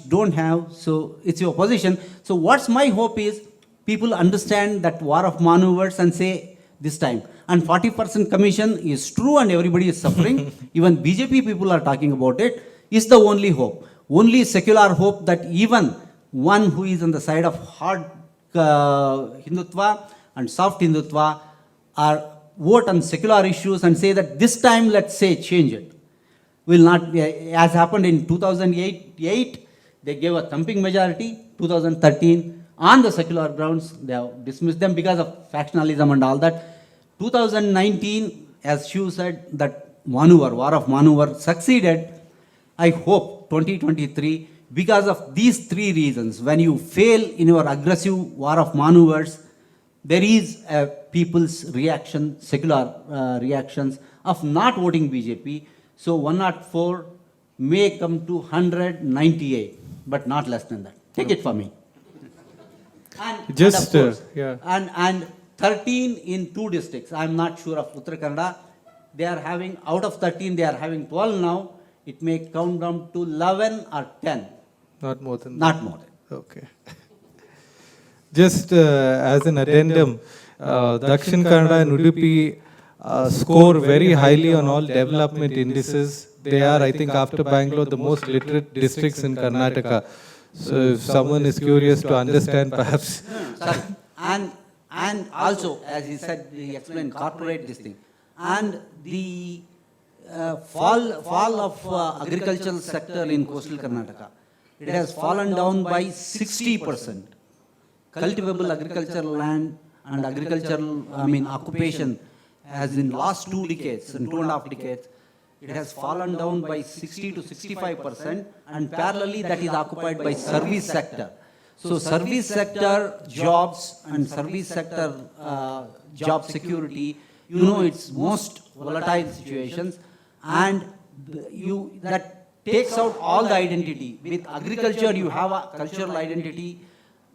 C: don't have, so it's your position. So what's my hope is people understand that war of maneuvers and say this time. And 40% commission is true and everybody is suffering. Even BJP people are talking about it. Is the only hope. Only secular hope that even one who is on the side of hard Hindutva and soft Hindutva are vote on secular issues and say that this time let's say change it. Will not, as happened in 2008, they gave a thumping majority. 2013, on the secular grounds, they have dismissed them because of factionalism and all that. 2019, as Shiv said, that war of maneuver succeeded. I hope 2023, because of these 3 reasons, when you fail in your aggressive war of maneuvers, there is a people's reaction, secular reactions of not voting BJP. So 104 may come to 198, but not less than that. Take it from me. And 13 in 2 districts. I'm not sure of Uttara Kannada. They are having, out of 13, they are having 12 now. It may count down to 11 or 10.
A: Not more than
C: Not more.
A: Okay. Just as an addendum, Dakshin Kannada and Udupi score very highly on all development indices. They are, I think, after Bangalore, the most literate districts in Karnataka. So if someone is curious to understand, perhaps.
C: And also, as he said, he explained corporate this thing. And the fall of agricultural sector in coastal Karnataka, it has fallen down by 60%. Cultivable agricultural land and agricultural, occupation has in last 2 decades, in 2.5 decades, it has fallen down by 60 to 65%, and parallelly that is occupied by service sector. So service sector jobs and service sector job security, it's most volatile situations, and that takes out all the identity. With agriculture, you have a cultural identity.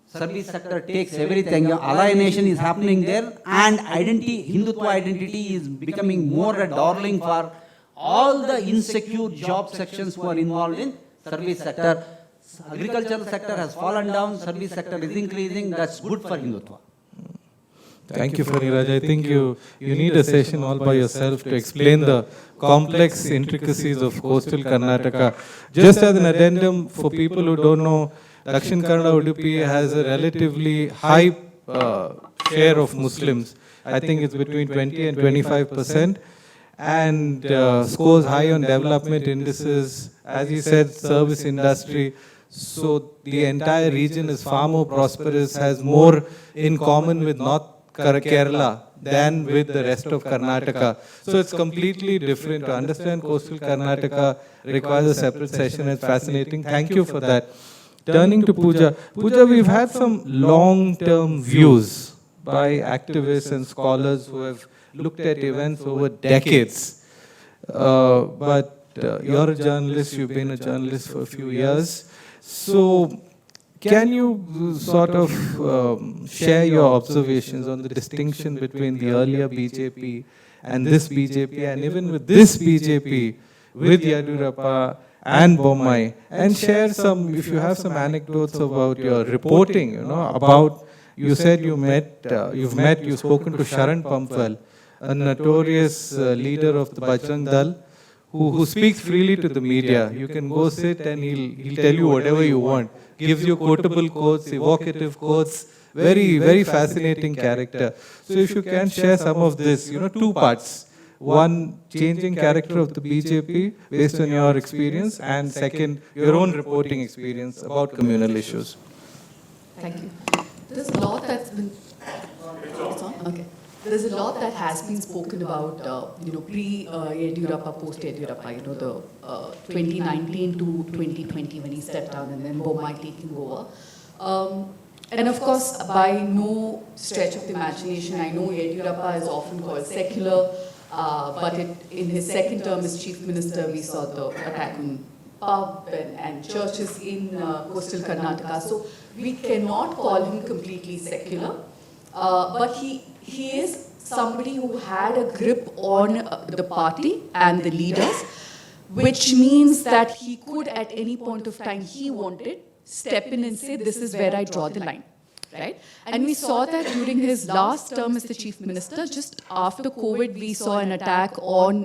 C: Service sector takes everything. Alienation is happening there, and Hindutva identity is becoming more a darling for all the insecure job sections who are involved in service sector. Agricultural sector has fallen down, service sector is increasing. That's good for Hindutva.
A: Thank you, Phaniraj. I think you need a session all by yourself to explain the complex intricacies of coastal Karnataka. Just as an addendum for people who don't know, Dakshin Kannada Udupi has a relatively high share of Muslims. I think it's between 20 and 25%, and scores high on development indices. As you said, service industry. So the entire region is far more prosperous, has more in common with North Kerala than with the rest of Karnataka. So it's completely different. To understand coastal Karnataka requires a separate session. It's fascinating. Thank you for that. Turning to Pooja. Pooja, we've had some long-term views by activists and scholars who have looked at events over decades. But you're a journalist, you've been a journalist for a few years. So can you sort of share your observations on the distinction between the earlier BJP and this BJP, and even with this BJP, with Yadurappa and Bommai, and share some, if you have some anecdotes about your reporting, you know, about, you said you've spoken to Sharan Pampwal, a notorious leader of the Bajrang Dal, who speaks freely to the media. You can go sit and he'll tell you whatever you want. Gives you quotable quotes, evocative quotes. Very, very fascinating character. So if you can share some of this, you know, two parts. One, changing character of the BJP based on your experience, and second, your own reporting experience about communal issues.
D: Thank you. There's a lot that's been... It's on? Okay. There's a lot that has been spoken about, pre-Yediyurappa, post-Yediyurappa, the 2019 to 2020 when he stepped down, and then Bommai taking over. And of course, by no stretch of the imagination, I know Yediyurappa is often called secular, but in his second term as chief minister, we saw the attack on pub and churches in coastal Karnataka. So we cannot call him completely secular, but he is somebody who had a grip on the party and the leaders, which means that he could at any point of time he wanted step in and say, this is where I draw the line. Right? And we saw that during his last term as the chief minister. Just after COVID, we saw an attack on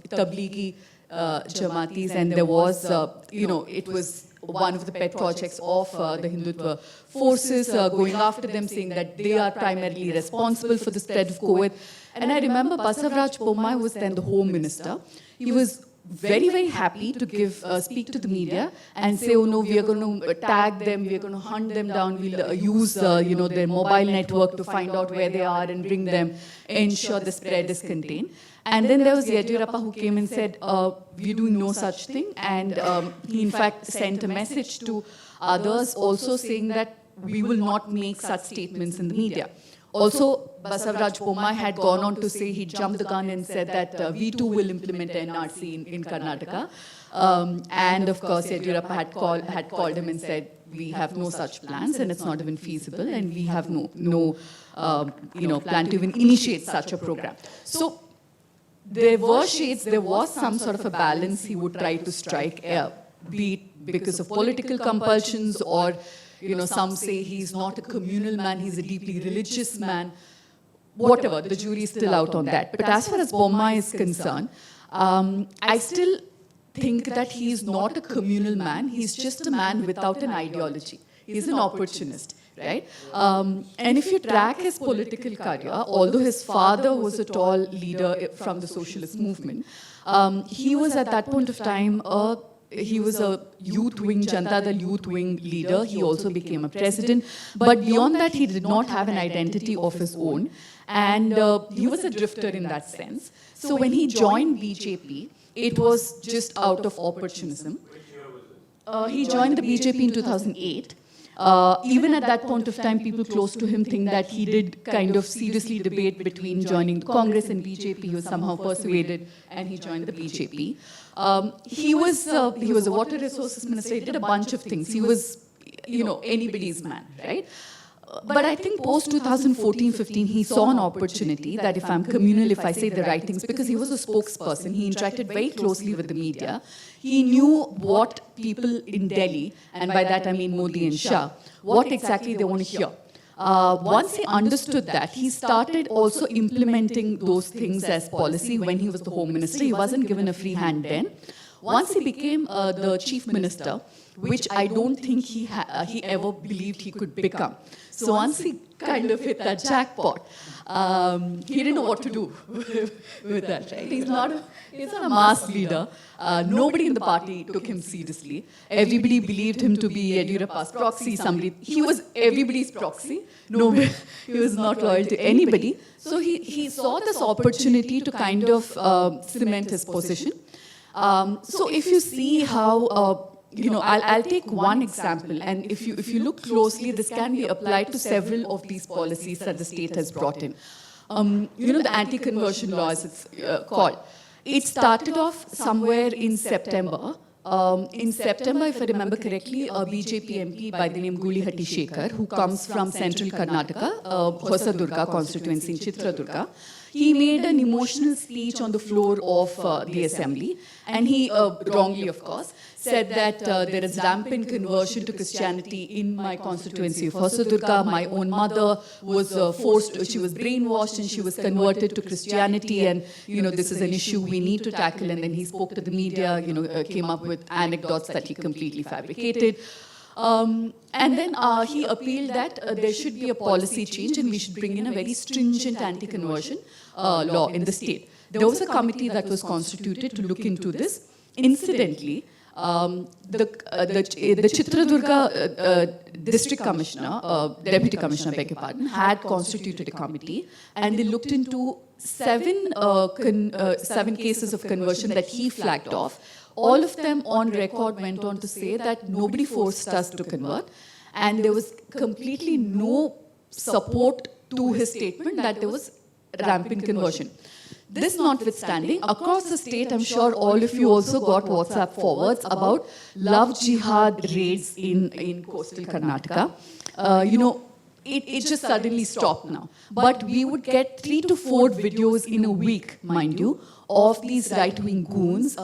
D: Tablighi Jamatis, and there was, it was one of the pet projects of the Hindutva forces, going after them, saying that they are primarily responsible for the spread of COVID. And I remember Basavaraj Bommai was then the Home Minister. He was very, very happy to speak to the media and say, oh no, we are going to tag them, we are going to hunt them down, we'll use their mobile network to find out where they are and bring them, ensure the spread is contained. And then there was Yediyurappa who came and said, we're doing no such thing. And he in fact sent a message to others also saying that we will not make such statements in the media. Also, Basavaraj Bommai had gone on to say, he jumped the gun and said that we too will implement NRC in Karnataka. And of course, Yediyurappa had called him and said, we have no such plans and it's not even feasible, and we have no plan to even initiate such a program. So there were shades, there was some sort of a balance he would try to strike, be it because of political compulsions or some say he's not a communal man, he's a deeply religious man. Whatever, the jury is still out on that. But as far as Bommai is concerned, I still think that he's not a communal man. He's just a man without an ideology. He's an opportunist, right? And if you track his political career, although his father was a tall leader from the socialist movement, he was at that point of time he was a youth wing, Janata Dal youth wing leader. He also became a president. But beyond that, he did not have an identity of his own. And he was a drifter in that sense. So when he joined BJP, it was just out of opportunism. Which year was it? He joined the BJP in 2008. Even at that point of time, people close to him think that he did kind of seriously debate between joining the Congress and BJP. He was somehow persuaded and he joined the BJP. He was a water resources minister. He did a bunch of things. He was, anybody's man, right? But I think post 2014-15, he saw an opportunity that if I'm communal, if I say the right things, because he was a spokesperson, he interacted very closely with the media. He knew what people in Delhi, and by that I mean Modi and Shah, what exactly they want to hear. Once he understood that, he started also implementing those things as policy when he was the Home Minister. He wasn't given a free hand then. Once he became the Chief Minister, which I don't think he ever believed he could become. So once he kind of hit that jackpot, he didn't know what to do with that, right? He's not a mass leader. Nobody in the party took him seriously. Everybody believed him to be Yediyurappa's proxy. He was everybody's proxy. Nobody, he was not loyal to anybody. So he saw this opportunity to kind of cement his position. So if you see how, I'll take one example, and if you look closely, this can be applied to several of these policies that the state has brought in. The anti-conversion law, as it's called. It started off somewhere in September. If I remember correctly, a BJP MP by the name Gulihatti Shekhar, who comes from central Karnataka, Hosadurga constituency in Chitradurga, he made an emotional speech on the floor of the assembly, and he, wrongly of course, said that there is rampant conversion to Christianity in my constituency of Hosadurga. My own mother was she was brainwashed and she was converted to Christianity, and this is an issue we need to tackle. And then he spoke to the media, came up with anecdotes that he completely fabricated. And then he appealed that there should be a policy change and we should bring in a very stringent anti-conversion law in the state. There was a committee that was constituted to look into this. Incidentally, the Chitradurga district commissioner, deputy commissioner, beg your pardon, had constituted a committee, and they looked into seven cases of conversion that he flagged off. All of them on record went on to say that nobody forced us to convert, and there was completely no support to his statement that there was rampant conversion. This notwithstanding, across the state, I'm sure all of you also got WhatsApp forwards about love jihad raids in coastal Karnataka. It just suddenly stopped now. But we would get 3 to 4 videos in a week, mind you, of these right-wing goons,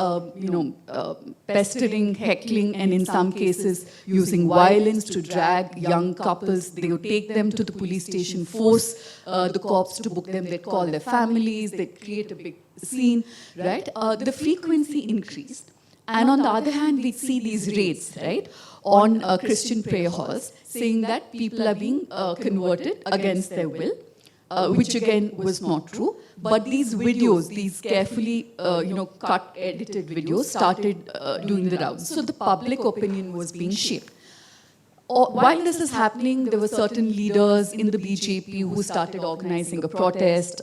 D: pestering, heckling, and in some cases using violence to drag young couples. They would take them to the police station, force the cops to book them. They'd call their families. They'd create a big scene, right? The frequency increased. And on the other hand, we'd see these raids, right, on Christian prayer halls, saying that people are being converted against their will, which again was not true. But these videos, these carefully, cut, edited videos, started doing the rounds. So the public opinion was being shaped. While this is happening, there were certain leaders in the BJP who started organizing a protest.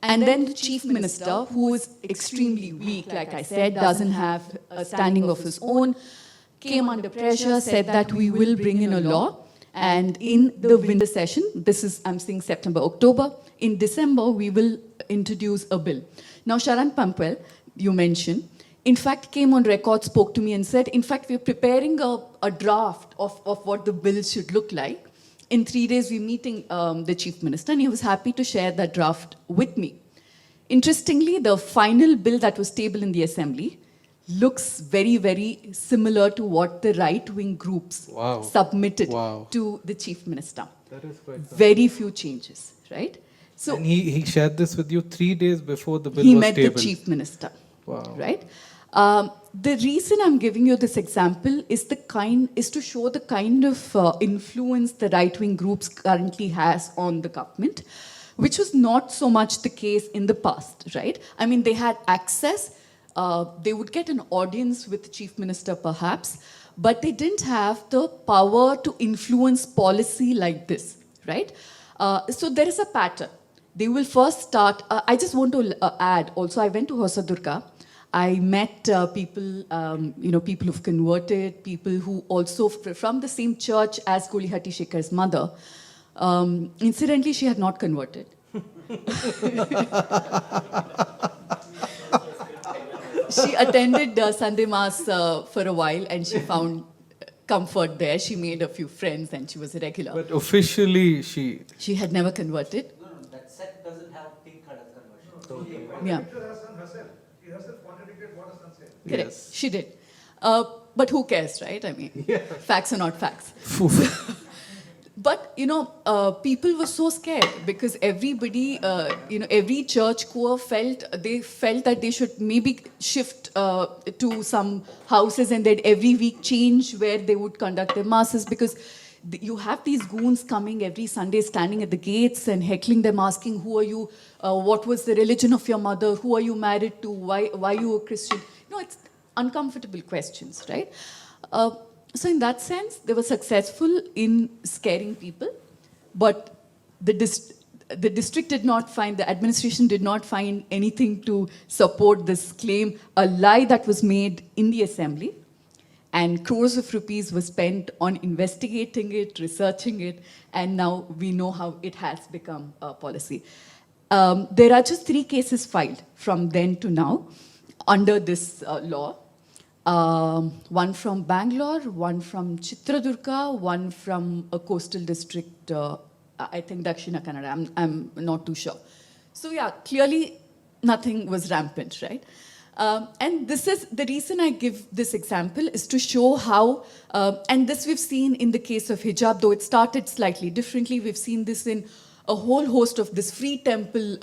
D: And then the chief minister, who is extremely weak, like I said, doesn't have a standing of his own, came under pressure, said that we will bring in a law. And in the winter session, this is, I'm saying September, October, in December, we will introduce a bill. Now, Sharan Pampwell, you mentioned, in fact, came on record, spoke to me and said, in fact, we're preparing a draft of what the bill should look like. In 3 days, we're meeting the chief minister, and he was happy to share that draft with me. Interestingly, the final bill that was tabled in the assembly looks very, very similar to what the right-wing groups submitted to the chief minister.
A: That is quite
D: very few changes, right?
A: So, and he shared this with you 3 days before the bill
D: was
A: tabled.
D: He met the chief minister, right? The reason I'm giving you this example is to show the kind of influence the right-wing groups currently has on the government, which was not so much the case in the past, right? I mean, they had access. They would get an audience with the chief minister, perhaps, but they didn't have the power to influence policy like this, right? So there is a pattern. They will first start. I just want to add. Also, I went to Hosadurga. I met people, people who've converted, people who also from the same church as Gulihatti Shekhar's mother. Incidentally, she had not converted. She attended Sunday Mass for a while, and she found comfort there. She made a few friends, and she was a regular.
A: But officially, she
D: had never converted.
C: No, that sect doesn't have pink card as conversion.
D: Yeah.
E: She herself contradicted what her son said.
D: Correct.
A: Yes.
D: She did. But who cares, right? I mean, facts are not facts. But people were so scared because everybody, every church choir felt that they should maybe shift to some houses and then every week change where they would conduct their masses, because you have these goons coming every Sunday, standing at the gates and heckling them, asking, "Who are you? What was the religion of your mother? Who are you married to? Why you a Christian?" It's uncomfortable questions, right? So in that sense, they were successful in scaring people, but the district did not find, the administration did not find anything to support this claim, a lie that was made in the assembly, and crores of rupees were spent on investigating it, researching it, and now we know how it has become a policy. There are just 3 cases filed from then to now under this law. One from Bangalore, one from Chitradurga, one from a coastal district, I think Dakshina Kannada, I'm not too sure. So yeah, clearly nothing was rampant, right? And this is, the reason I give this example is to show how, and this we've seen in the case of hijab, though it started slightly differently, we've seen this in a whole host of this free temple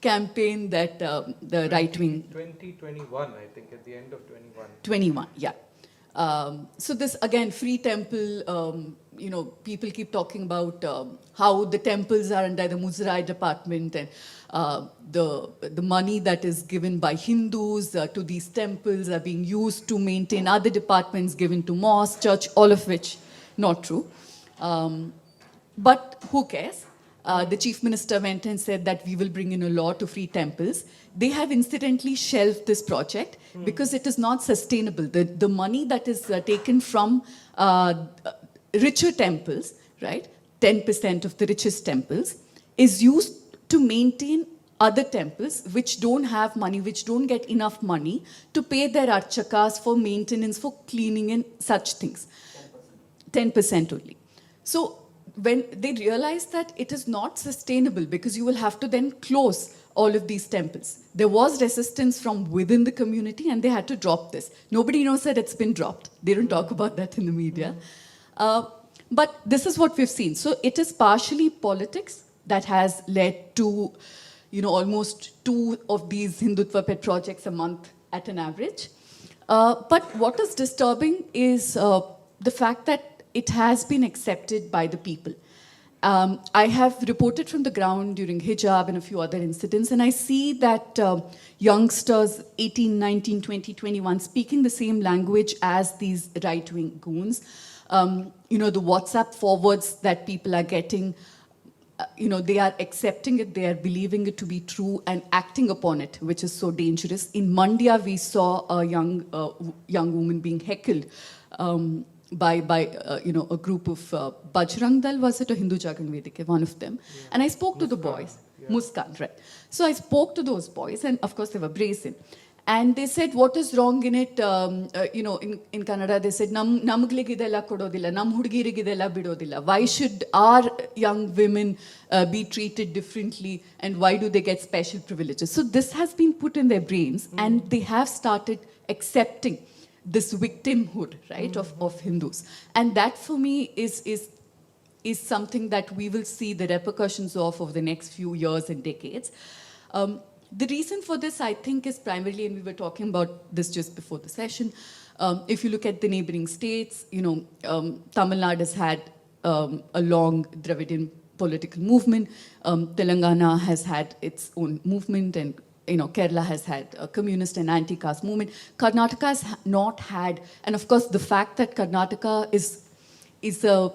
D: campaign that the right-wing...
A: 2021, I think, at the end of 21.
D: 21, yeah. So this, again, free temple, people keep talking about how the temples are under the Muzrai department, and the money that is given by Hindus to these temples are being used to maintain other departments given to mosque, church, all of which not true. But who cares? The chief minister went and said that we will bring in a law to free temples. They have incidentally shelved this project because it is not sustainable. The money that is taken from richer temples, right, 10% of the richest temples, is used to maintain other temples which don't have money, which don't get enough money to pay their archakas for maintenance, for cleaning and such things. 10% only. So when they realized that it is not sustainable, because you will have to then close all of these temples. There was resistance from within the community and they had to drop this. Nobody knows that it's been dropped. They don't talk about that in the media. But this is what we've seen. So it is partially politics that has led to, almost 2 of these Hindutva pet projects a month at an average. But what is disturbing is the fact that it has been accepted by the people. I have reported from the ground during hijab and a few other incidents, and I see that youngsters, 18, 19, 20, 21, speaking the same language as these right-wing goons. The WhatsApp forwards that people are getting, they are accepting it, they are believing it to be true and acting upon it, which is so dangerous. In Mandya, we saw a young woman being heckled by a group of Bajrang Dal, was it, or Hindu Jagan Vedike, one of them. Yeah. And I spoke to the boys, Muskan, right. So I spoke to those boys, and of course they were brazen. And they said, what is wrong in it? In Kannada, they said, namgligidella kododilla, nam hudgirigidella bidodilla. Why should our young women be treated differently, and why do they get special privileges? So this has been put in their brains, and they have started accepting this victimhood, right, of Hindus. And that for me is something that we will see the repercussions of over the next few years and decades. The reason for this, I think, is primarily, and we were talking about this just before the session, if you look at the neighboring states, Tamil Nadu has had a long Dravidian political movement. Telangana has had its own movement, and Kerala has had a communist and anti-caste movement. Karnataka has not had, and of course the fact that Karnataka is a,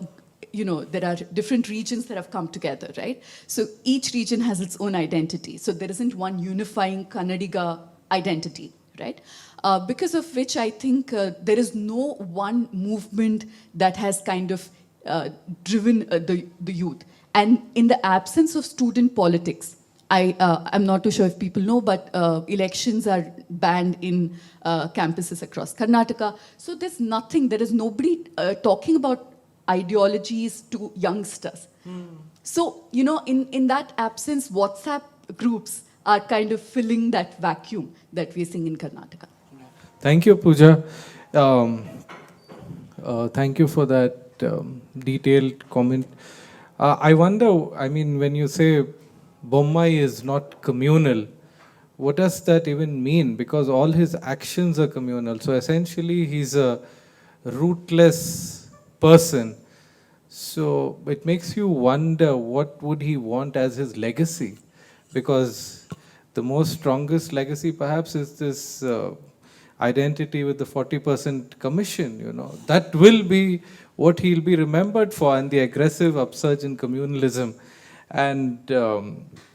D: there are different regions that have come together, right? So each region has its own identity. So there isn't one unifying Kannadiga identity, right? Because of which I think there is no one movement that has kind of driven the youth. And in the absence of student politics, I'm not too sure if people know, but elections are banned in campuses across Karnataka. So there is nobody talking about ideologies to youngsters. So, in that absence, WhatsApp groups are kind of filling that vacuum that we're seeing in Karnataka.
A: Thank you, Pooja. Thank you for that detailed comment. I wonder, I mean, when you say Bommai is not communal, what does that even mean? Because all his actions are communal. So essentially, he's a rootless person. So it makes you wonder what would he want as his legacy? Because the most strongest legacy perhaps is this identity with the 40% commission, you know. That will be what he'll be remembered for, and the aggressive upsurge in communalism. And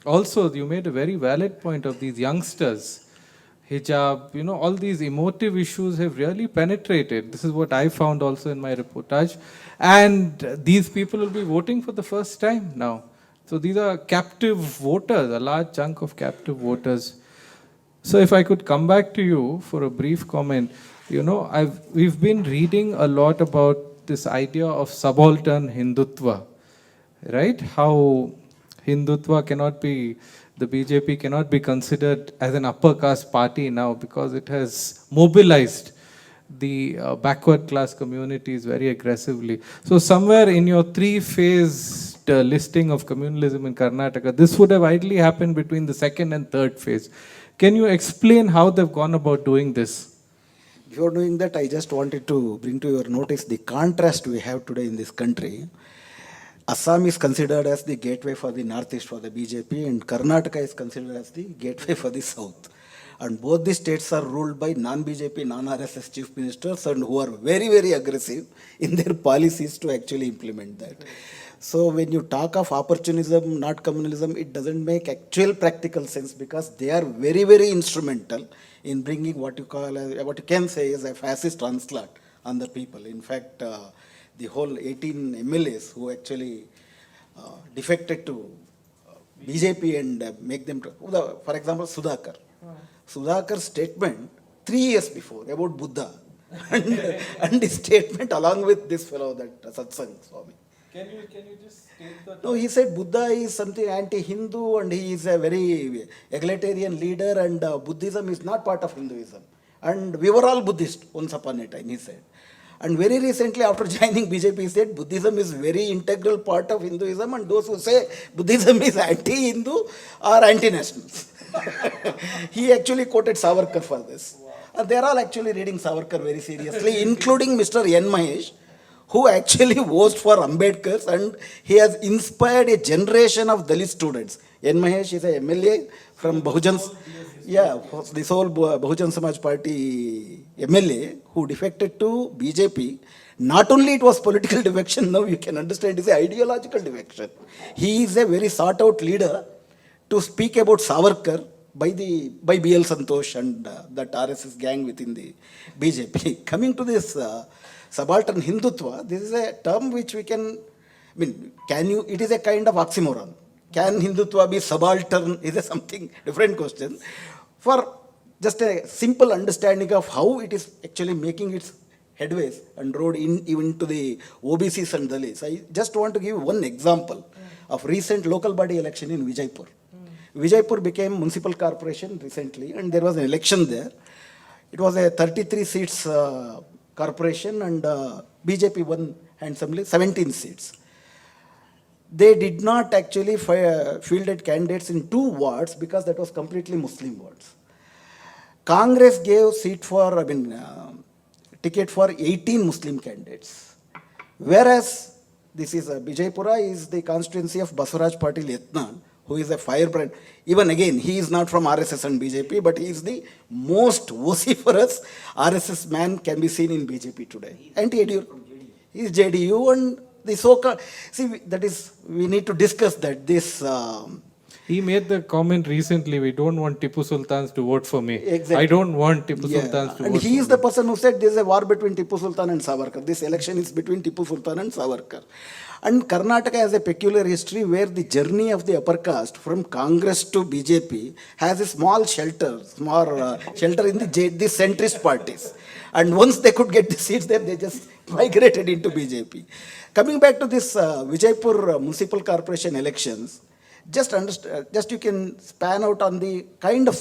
A: also, you made a very valid point of these youngsters. Hijab, you know, all these emotive issues have really penetrated. This is what I found also in my reportage. And these people will be voting for the first time now. So these are captive voters, a large chunk of captive voters. So if I could come back to you for a brief comment, you know, we've been reading a lot about this idea of subaltern Hindutva, right? How Hindutva cannot be, the BJP cannot be considered as an upper caste party now because it has mobilized the backward class communities very aggressively. So somewhere in your three-phased listing of communalism in Karnataka, this would have ideally happened between the second and third phase. Can you explain how they've gone about doing this?
B: Before doing that, I just wanted to bring to your notice the contrast we have today in this country. Assam is considered as the gateway for the northeast for the BJP, and Karnataka is considered as the gateway for the south. And both the states are ruled by non-BJP, non-RSS chief ministers, and who are very, very aggressive in their policies to actually implement that. So when you talk of opportunism, not communalism, it doesn't make actual practical sense because they are very, very instrumental in bringing what you call, what you can say is a fascist onslaught on the people. In fact, the whole 18 MLAs who actually defected to BJP and make them, for example, Sudhakar. Sudhakar's statement 3 years before about Buddha and his statement along with this fellow, that Satsang Swami.
A: Can you just state that?
B: No, he said Buddha is something anti-Hindu and he is a very egalitarian leader and Buddhism is not part of Hinduism. And we were all Buddhist once upon a time, he said. And very recently after joining BJP, he said Buddhism is very integral part of Hinduism and those who say Buddhism is anti-Hindu are anti-nationals. He actually quoted Savarkar for this. And they are all actually reading Savarkar very seriously, including Mr. N. Mahesh, who actually voted for Ambedkar, and he has inspired a generation of Dalit students. N. Mahesh is a MLA from Bahujan, this whole Bahujan Samaj Party MLA who defected to BJP. Not only it was political defection, now you can understand it is an ideological defection. He is a very sought out leader to speak about Savarkar by BL Santosh and that RSS gang within the BJP. Coming to this subaltern Hindutva, this is a term which we can, I mean, it is a kind of oxymoron. Can Hindutva be subaltern is a something different question. For just a simple understanding of how it is actually making its headways and road even to the OBCs and Dalits, I just want to give one example of recent local body election in Vijaypur. Vijaypur became municipal corporation recently and there was an election there. It was a 33 seats corporation and BJP won handsomely 17 seats. They did not actually fielded candidates in 2 wards because that was completely Muslim wards. Congress gave ticket for 18 Muslim candidates. Whereas this is Vijaypura is the constituency of Baswaraj Patil Yatnan, who is a firebrand. Even again, he is not from RSS and BJP, but he is the most vociferous RSS man can be seen in BJP today. Anti-JDU. He is JDU and the so-called, see, that is, we need to discuss that. This
A: He made the comment recently, we don't want Tipu Sultans to vote for me.
B: Exactly.
A: I don't want Tipu Sultans to vote for me.
B: And he is the person who said there is a war between Tipu Sultan and Savarkar. This election is between Tipu Sultan and Savarkar. And Karnataka has a peculiar history where the journey of the upper caste from Congress to BJP has a small shelter in the centrist parties. And once they could get the seats there, they just migrated into BJP. Coming back to this Vijaypur Municipal Corporation elections, just you can span out on the kind of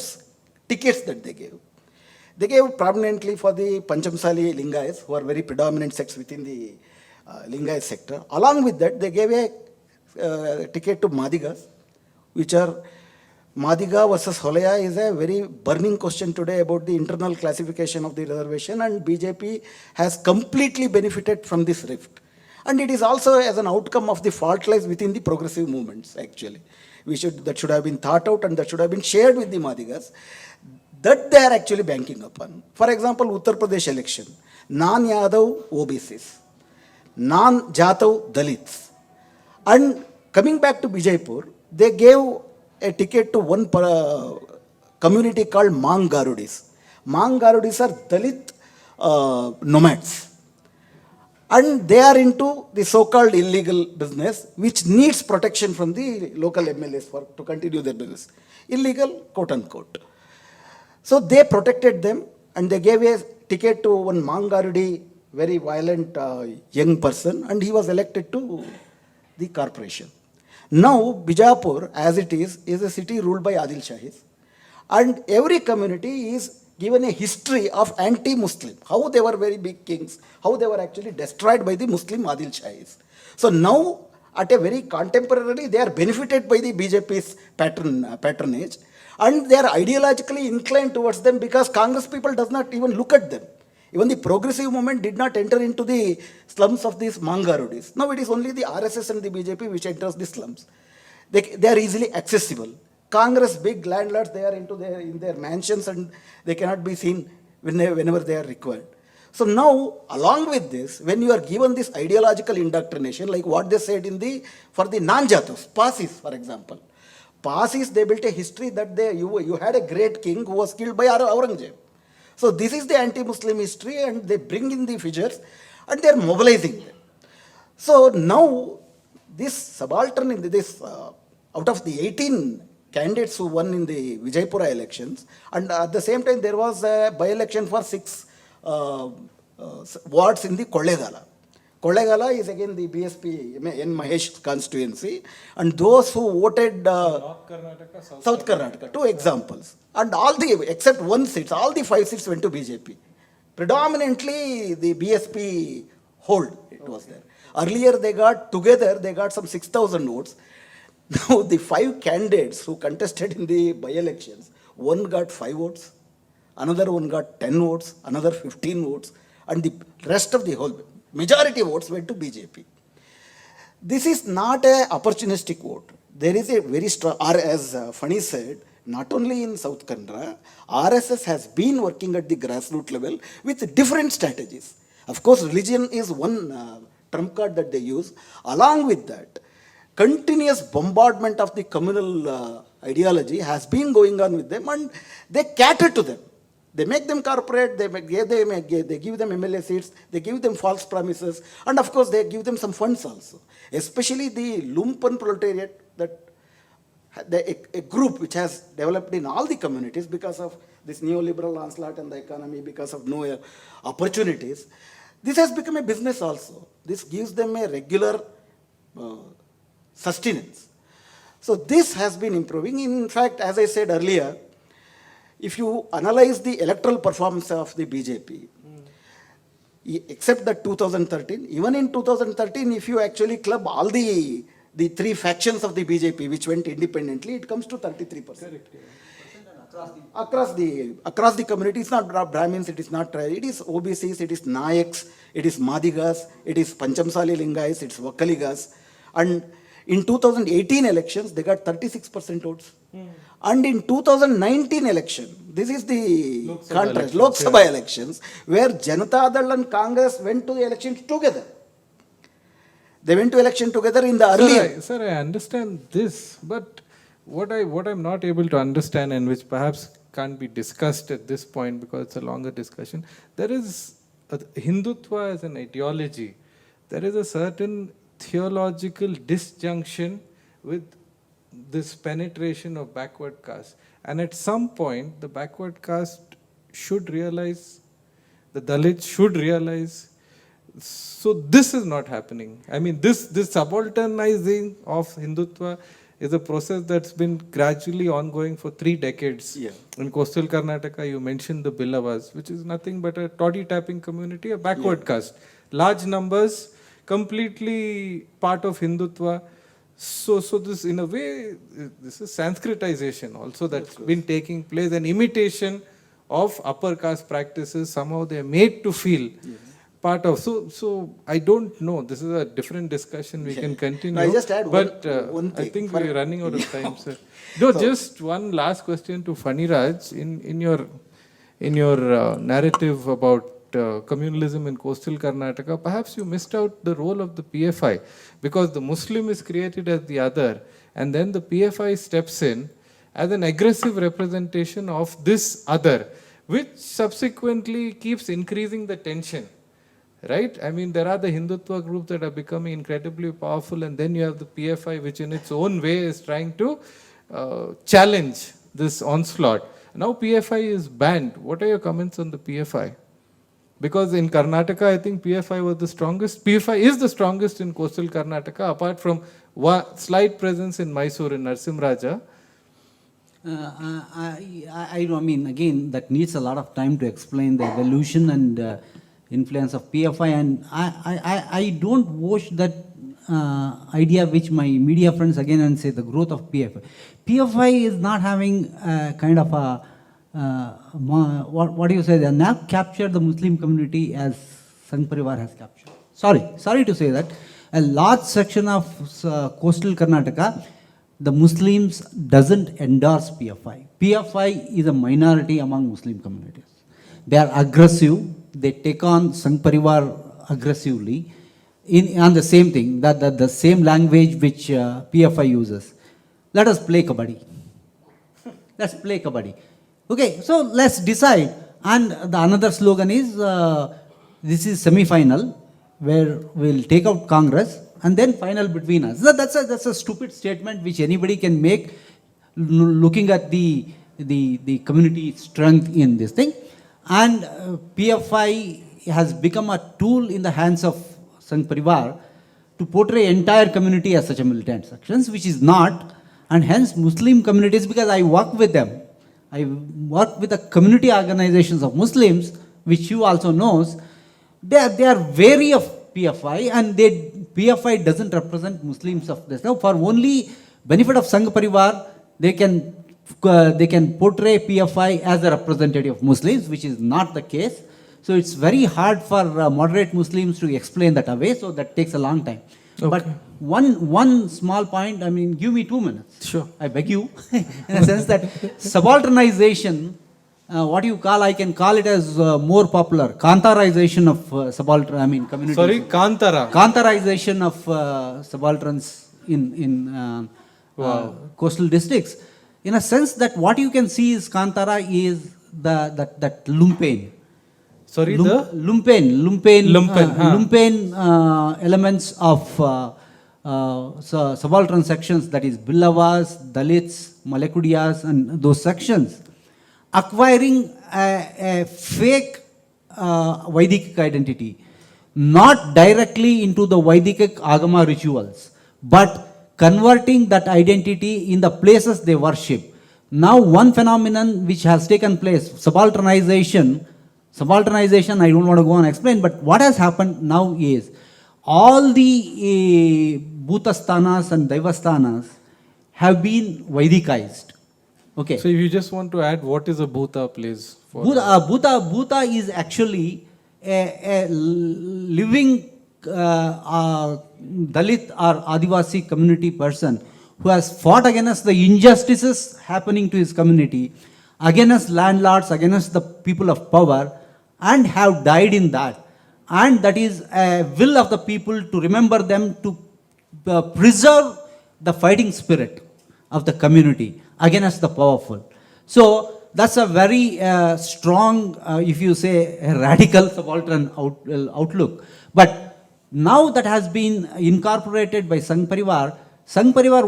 B: tickets that they gave. They gave prominently for the Panchamsali Lingayas, who are very predominant sects within the Lingayat sector. Along with that, they gave a ticket to Madigas, which are Madiga versus Holaya is a very burning question today about the internal classification of the reservation, and BJP has completely benefited from this rift. And it is also as an outcome of the fault lies within the progressive movements, actually. That should have been thought out and that should have been shared with the Madigas, that they are actually banking upon. For example, Uttar Pradesh election, non-Yadav OBCs, non-Jatav Dalits. And coming back to Bijaypur, they gave a ticket to one community called Mangarudis. Mangarudis are Dalit nomads. And they are into the so-called illegal business, which needs protection from the local MLAs to continue their business. Illegal, quote unquote. So they protected them and they gave a ticket to one Mangarudi, very violent young person, and he was elected to the corporation. Now, Bijapur, as it is a city ruled by Adil Shahis, and every community is given a history of anti-Muslim, how they were very big kings, how they were actually destroyed by the Muslim Adil Shahis. So now, at a very contemporarily, they are benefited by the BJP's patronage, and they are ideologically inclined towards them because Congress people does not even look at them. Even the progressive movement did not enter into the slums of these Mangarudis. Now it is only the RSS and the BJP which enters the slums. They are easily accessible. Congress, big landlords, they are in their mansions and they cannot be seen whenever they are required. So now, along with this, when you are given this ideological indoctrination, like what they said for the non-Jatos, Pasis, for example. Pasis, they built a history that you had a great king who was killed by Aurangzeb. So this is the anti-Muslim history, and they bring in the figures and they are mobilizing them. So now this subaltern out of the 18 candidates who won in the Vijaypura elections, and at the same time there was a by-election for 6 wards in the Kollegala. Kollegala is again the BSP N. Mahesh constituency, and those who voted
A: North Karnataka,
B: South Karnataka, 2 examples. And except 1 seat, all the 5 seats went to BJP. Predominantly the BSP hold, it was there. Earlier they got some 6,000 votes. Now the 5 candidates who contested in the by-elections, one got 5 votes, another one got 10 votes, another 15 votes, and the rest of the whole majority votes went to BJP. This is not an opportunistic vote. There is a very strong, or as Fani said, not only in South Kannada, RSS has been working at the grassroots level with different strategies. Of course, religion is one trump card that they use. Along with that, continuous bombardment of the communal ideology has been going on with them, and they cater to them. They make them corporate, they give them MLA seats, they give them false promises, and of course they give them some funds also. Especially the lumpen proletariat, a group which has developed in all the communities because of this neoliberal onslaught on the economy, because of no opportunities. This has become a business also. This gives them a regular sustenance. So this has been improving. In fact, as I said earlier, if you analyze the electoral performance of the BJP, except that 2013, even in 2013, if you actually club all the 3 factions of the BJP which went independently, it comes to 33%. Correct. Across the community, it's not Brahmins, it is not, it is OBCs, it is Nayaks, it is Madigas, it is Panchamsali Lingais, it's Vakkaligas. And in 2018 elections, they got 36% votes. And in 2019 election, this is the contrast, Lok Sabha elections, where Janata Dal and Congress went to the elections together. They went to election together in the earlier.
A: Sir, I understand this, but what I'm not able to understand, and which perhaps can't be discussed at this point because it's a longer discussion, there is Hindutva as an ideology. There is a certain theological disjunction with this penetration of backward caste. And at some point, the backward caste should realize, the Dalits should realize. So this is not happening. I mean, this subalternizing of Hindutva is a process that's been gradually ongoing for 3 decades.
B: Yeah.
A: In coastal Karnataka, you mentioned the Billavas, which is nothing but a toddy tapping community, a backward caste. Large numbers, completely part of Hindutva. So this in a way, this is Sanskritization also that's been taking place, an imitation of upper caste practices. Somehow they are made to feel part of. So I don't know. This is a different discussion. We can continue.
B: No, I just add
A: but
B: one
A: I
B: thing.
A: think we are running out of time, sir. No, just one last question to Phaniraj. In your narrative about communalism in coastal Karnataka, perhaps you missed out the role of the PFI, because the Muslim is created as the other, and then the PFI steps in as an aggressive representation of this other, which subsequently keeps increasing the tension. Right? I mean, there are the Hindutva groups that are becoming incredibly powerful, and then you have the PFI, which in its own way is trying to challenge this onslaught. Now PFI is banned. What are your comments on the PFI? Because in Karnataka, I think PFI was the strongest. PFI is the strongest in coastal Karnataka, apart from one slight presence in Mysore, in Narsimraja.
C: I mean, again, that needs a lot of time to explain the evolution and influence of PFI, and I don't wash that idea which my media friends again and say the growth of PFI. PFI is not having kind of a what do you say? They have not captured the Muslim community as Sangh Parivar has captured. Sorry to say that. A large section of coastal Karnataka, the Muslims doesn't endorse PFI. PFI is a minority among Muslim communities. They are aggressive. They take on Sangh Parivar aggressively on the same thing, that the same language which PFI uses. Let us play kabaddi. Let's play kabaddi. Okay, so let's decide. And the another slogan is, this is semi-final, where we'll take out Congress, and then final between us. That's a stupid statement which anybody can make, looking at the community strength in this thing. And PFI has become a tool in the hands of Sangh Parivar to portray entire community as such a militant sections, which is not. And hence Muslim communities, because I work with them, I work with the community organizations of Muslims, which you also knows, they are wary of PFI, and PFI doesn't represent Muslims of this. Now, for only benefit of Sangh Parivar, they can portray PFI as a representative of Muslims, which is not the case. So it's very hard for moderate Muslims to explain that away. So that takes a long time. Okay. But one small point, I mean, give me 2 minutes.
A: Sure.
C: I beg you, in the sense that subalternization, what you call, I can call it as more popular, Kantarization of communities.
A: Sorry, Kantara.
C: Kantarization of subalterns in coastal districts. In a sense that what you can see is Kantara is that lumpen.
A: Sorry,
C: lumpen elements of subaltern sections, that is Billavas, Dalits, Malekudiyas, and those sections, acquiring a fake Vedic identity, not directly into the Vedic Agama rituals, but converting that identity in the places they worship. Now, one phenomenon which has taken place, subalternization, I don't want to go and explain, but what has happened now is all the Bhutasthanas and Daivasthanas have been Vedicized. Okay.
A: So if you just want to add, what is a Bhuta, please?
C: Bhuta is actually a living Dalit or Adivasi community person who has fought against the injustices happening to his community, against landlords, against the people of power, and have died in that. And that is a will of the people to remember them, to preserve the fighting spirit of the community against the powerful. So that's a very strong, if you say, a radical subaltern outlook. But now that has been incorporated by Sangh Parivar,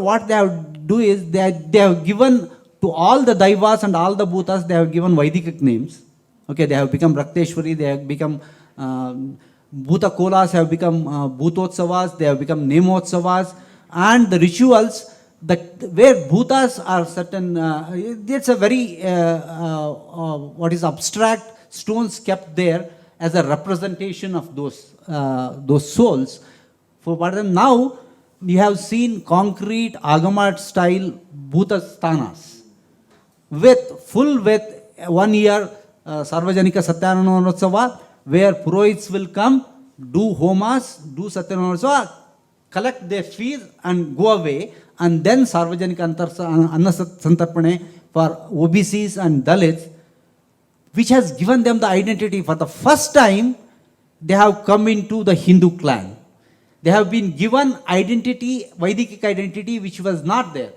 C: what they have do is they have given to all the Daivas and all the Bhutas, they have given Vedic names. Okay, they have become Rakteshwari, they have become Bhuta Kolas, have become Bhutotsavas, they have become Nemotsavas, and the rituals where Bhutas are certain, it's a very what is abstract stones kept there as a representation of those souls, for part of them. Now, you have seen concrete Agamat style Bhutasthanas with 1 year Sarvajanika Satyananotsava, where Purohits will come, do homas, do Satyananotsava, collect their fees and go away, and then Sarvajanika Annasantarpane for OBCs and Dalits, which has given them the identity. For the first time, they have come into the Hindu clan. They have been given identity, Vedic identity, which was not there.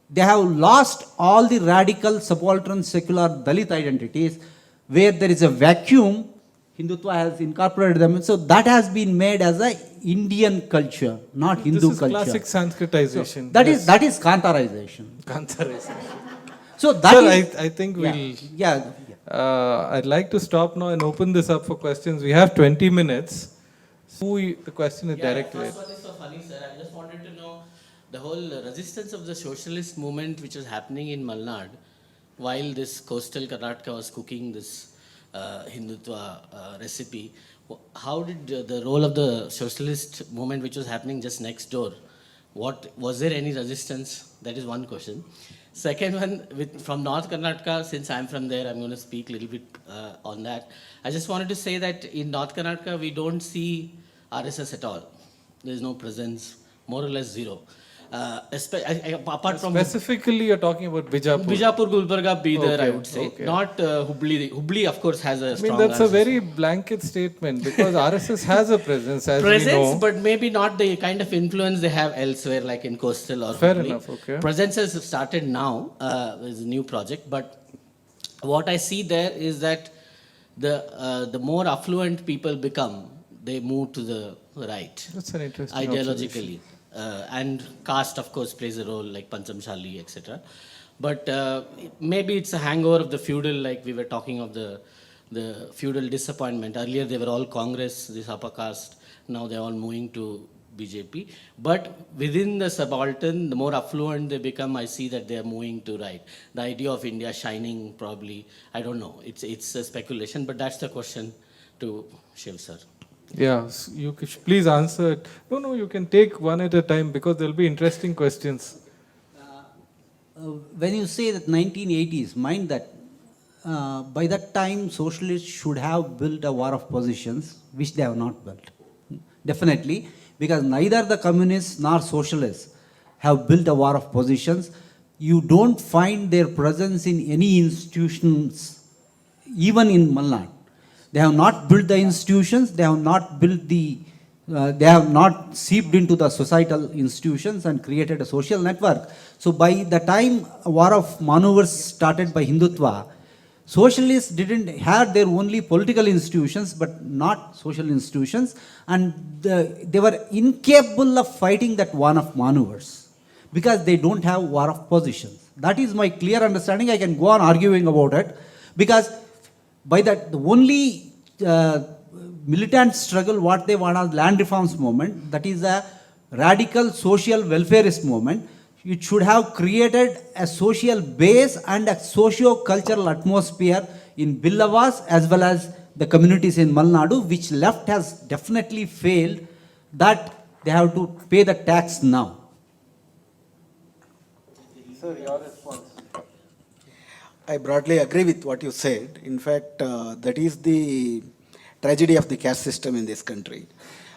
C: They have lost all the radical, subaltern, secular Dalit identities, where there is a vacuum. Hindutva has incorporated them. So that has been made as a Indian culture, not Hindu
A: This is
C: culture.
A: classic Sanskritization.
C: That is Kantarization.
A: Kantarization.
C: So that
A: Sir,
C: is,
A: I think
C: yeah,
A: we'll...
C: yeah.
A: I'd like to stop now and open this up for questions. We have 20 minutes. The question is directed
F: First
A: at.
F: one is so funny, sir. I just wanted to know the whole resistance of the socialist movement which was happening in Malnad while this coastal Karnataka was cooking this Hindutva recipe. How did the role of the socialist movement which was happening just next door, was there any resistance? That is one question. Second one, from North Karnataka, since I'm from there, I'm going to speak a little bit on that. I just wanted to say that in North Karnataka, we don't see RSS at all. There is no presence, more or less zero. Apart from
A: Specifically, you're talking about Bijapur.
F: Bijapur, Gulbarga, Bidar,
A: Okay,
F: I would say.
A: okay.
F: Not Hubli. Hubli, of course, has a strong
A: That's a
F: RSS.
A: very blanket statement because RSS has a presence, as we
F: Presence,
A: know.
F: but maybe not the kind of influence they have elsewhere, like in coastal or
A: Fair
F: Hubli.
A: enough, okay.
F: Presence has started now. It's a new project, but what I see there is that the more affluent people become, they move to the right.
A: That's an interesting
F: Ideologically. And caste, of course, plays a role, like Panchamshali, etc. But maybe it's a hangover of the feudal, like we were talking of the feudal disappointment. Earlier they were all Congress, this upper caste. Now they're all moving to BJP. But within the subaltern, the more affluent they become, I see that they're moving to right. The idea of India shining, probably, I don't know. It's a speculation, but that's the question to Shiv sir.
A: Yeah, you please answer it. No, you can take one at a time because there'll be interesting questions.
C: When you say that 1980s, mind that by that time socialists should have built a war of positions, which they have not built. Definitely, because neither the communists nor socialists have built a war of positions. You don't find their presence in any institutions, even in Malnad. They have not built the institutions, they have not built they have not seeped into the societal institutions and created a social network. So by the time a war of maneuvers started by Hindutva, socialists didn't have their only political institutions, but not social institutions, and they were incapable of fighting that one of maneuvers because they don't have war of positions. That is my clear understanding. I can go on arguing about it because by that, the only militant struggle what they want is land reforms movement, that is a radical social welfarist movement. It should have created a social base and a socio-cultural atmosphere in Billavas as well as the communities in Malnadu, which left has definitely failed, that they have to pay the tax now.
B: Sir, your response. I broadly agree with what you said. In fact, that is the tragedy of the caste system in this country.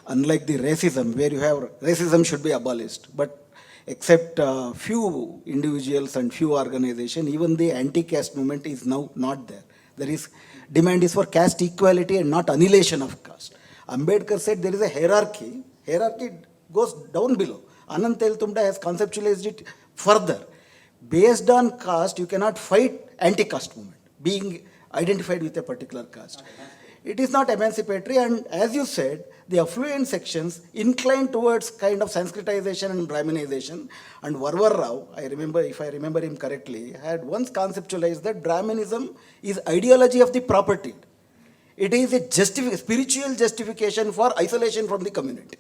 B: Unlike the racism, where you have racism should be abolished, but except few individuals and few organizations, even the anti-caste movement is now not there. There is demand is for caste equality and not annihilation of caste. Ambedkar said there is a hierarchy. Hierarchy goes down below. Anant Eltumda has conceptualized it further. Based on caste, you cannot fight anti-caste movement, being identified with a particular caste. It is not emancipatory, and as you said, the affluent sections incline towards kind of Sanskritization and Brahminization. And Varvar Rao, if I remember him correctly, had once conceptualized that Brahminism is ideology of the property. It is a spiritual justification for isolation from the community.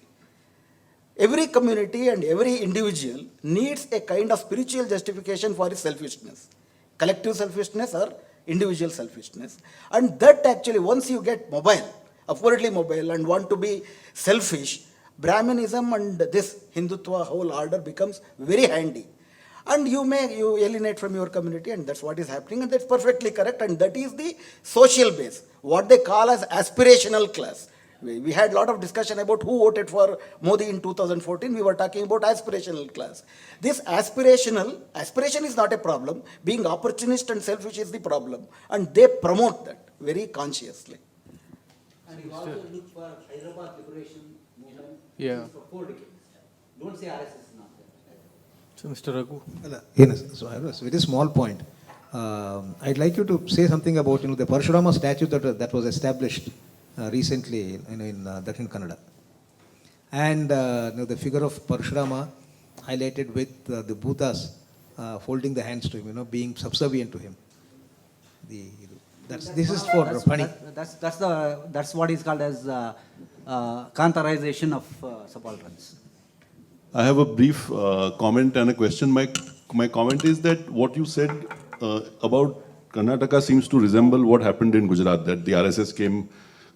B: Every community and every individual needs a kind of spiritual justification for his selfishness, collective selfishness or individual selfishness. And that actually, once you get mobile, upwardly mobile and want to be selfish, Brahminism and this Hindutva whole order becomes very handy. And you alienate from your community, and that's what is happening, and that's perfectly correct, and that is the social base, what they call as aspirational class. We had a lot of discussion about who voted for Modi in 2014. We were talking about aspirational class. This aspiration is not a problem. Being opportunist and selfish is the problem. And they promote that very consciously.
C: And you also look for Hyderabad liberation movement
A: Yeah.
C: for 4 decades. Don't say RSS is not there.
A: So, Mr. Raghu.
G: Yes, so I have a very small point. I'd like you to say something about the Parashurama statue that was established recently in Dakhin Kannada. And the figure of Parashurama highlighted with the Bhutas folding the hands to him, being subservient to him. This is for funny.
C: That's what is called as Kantarization of subalterns.
H: I have a brief comment and a question. My comment is that what you said about Karnataka seems to resemble what happened in Gujarat, that the RSS came,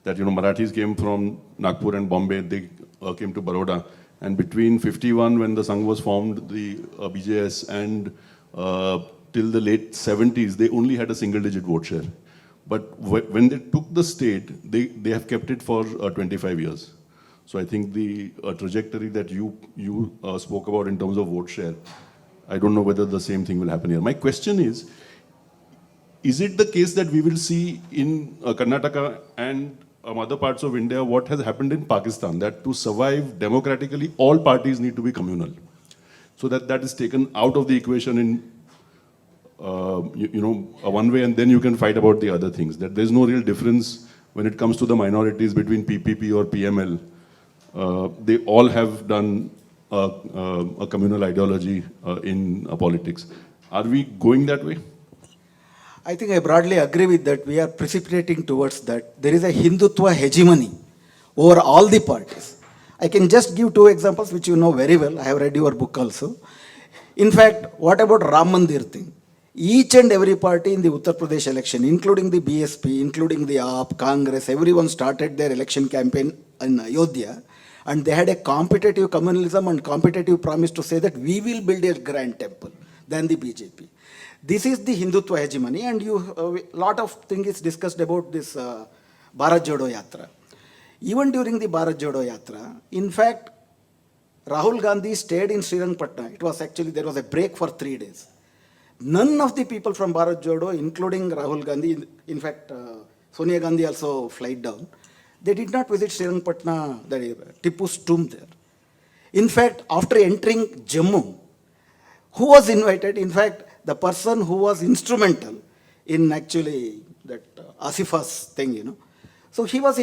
H: that Marathis came from Nagpur and Bombay, they came to Baroda. And between 51, when the Sangh was formed, the BJS, and till the late 70s, they only had a single-digit vote share. But when they took the state, they have kept it for 25 years. So I think the trajectory that you spoke about in terms of vote share, I don't know whether the same thing will happen here. My question is it the case that we will see in Karnataka and other parts of India what has happened in Pakistan, that to survive democratically, all parties need to be communal? So that is taken out of the equation in one way, and then you can fight about the other things. That there's no real difference when it comes to the minorities between PPP or PML. They all have done a communal ideology in politics. Are we going that way?
B: I think I broadly agree with that. We are precipitating towards that. There is a Hindutva hegemony over all the parties. I can just give 2 examples which you know very well. I have read your book also. In fact, what about Ram Mandir thing? Each and every party in the Uttar Pradesh election, including the BSP, including the AAP, Congress, everyone started their election campaign in Ayodhya, and they had a competitive communalism and competitive promise to say that we will build a grand temple than the BJP. This is the Hindutva hegemony, and lot of things is discussed about this Bharat Jodo Yatra. Even during the Bharat Jodo Yatra, in fact, Rahul Gandhi stayed in Srirangpatna. It was actually, there was a break for 3 days. None of the people from Bharat Jodo, including Rahul Gandhi, in fact, Sonia Gandhi also flight down, they did not visit Srirangpatna, Tipu's tomb there. In fact, after entering Jammu, who was invited? In fact, the person who was instrumental in actually that Asifa's thing, So he was,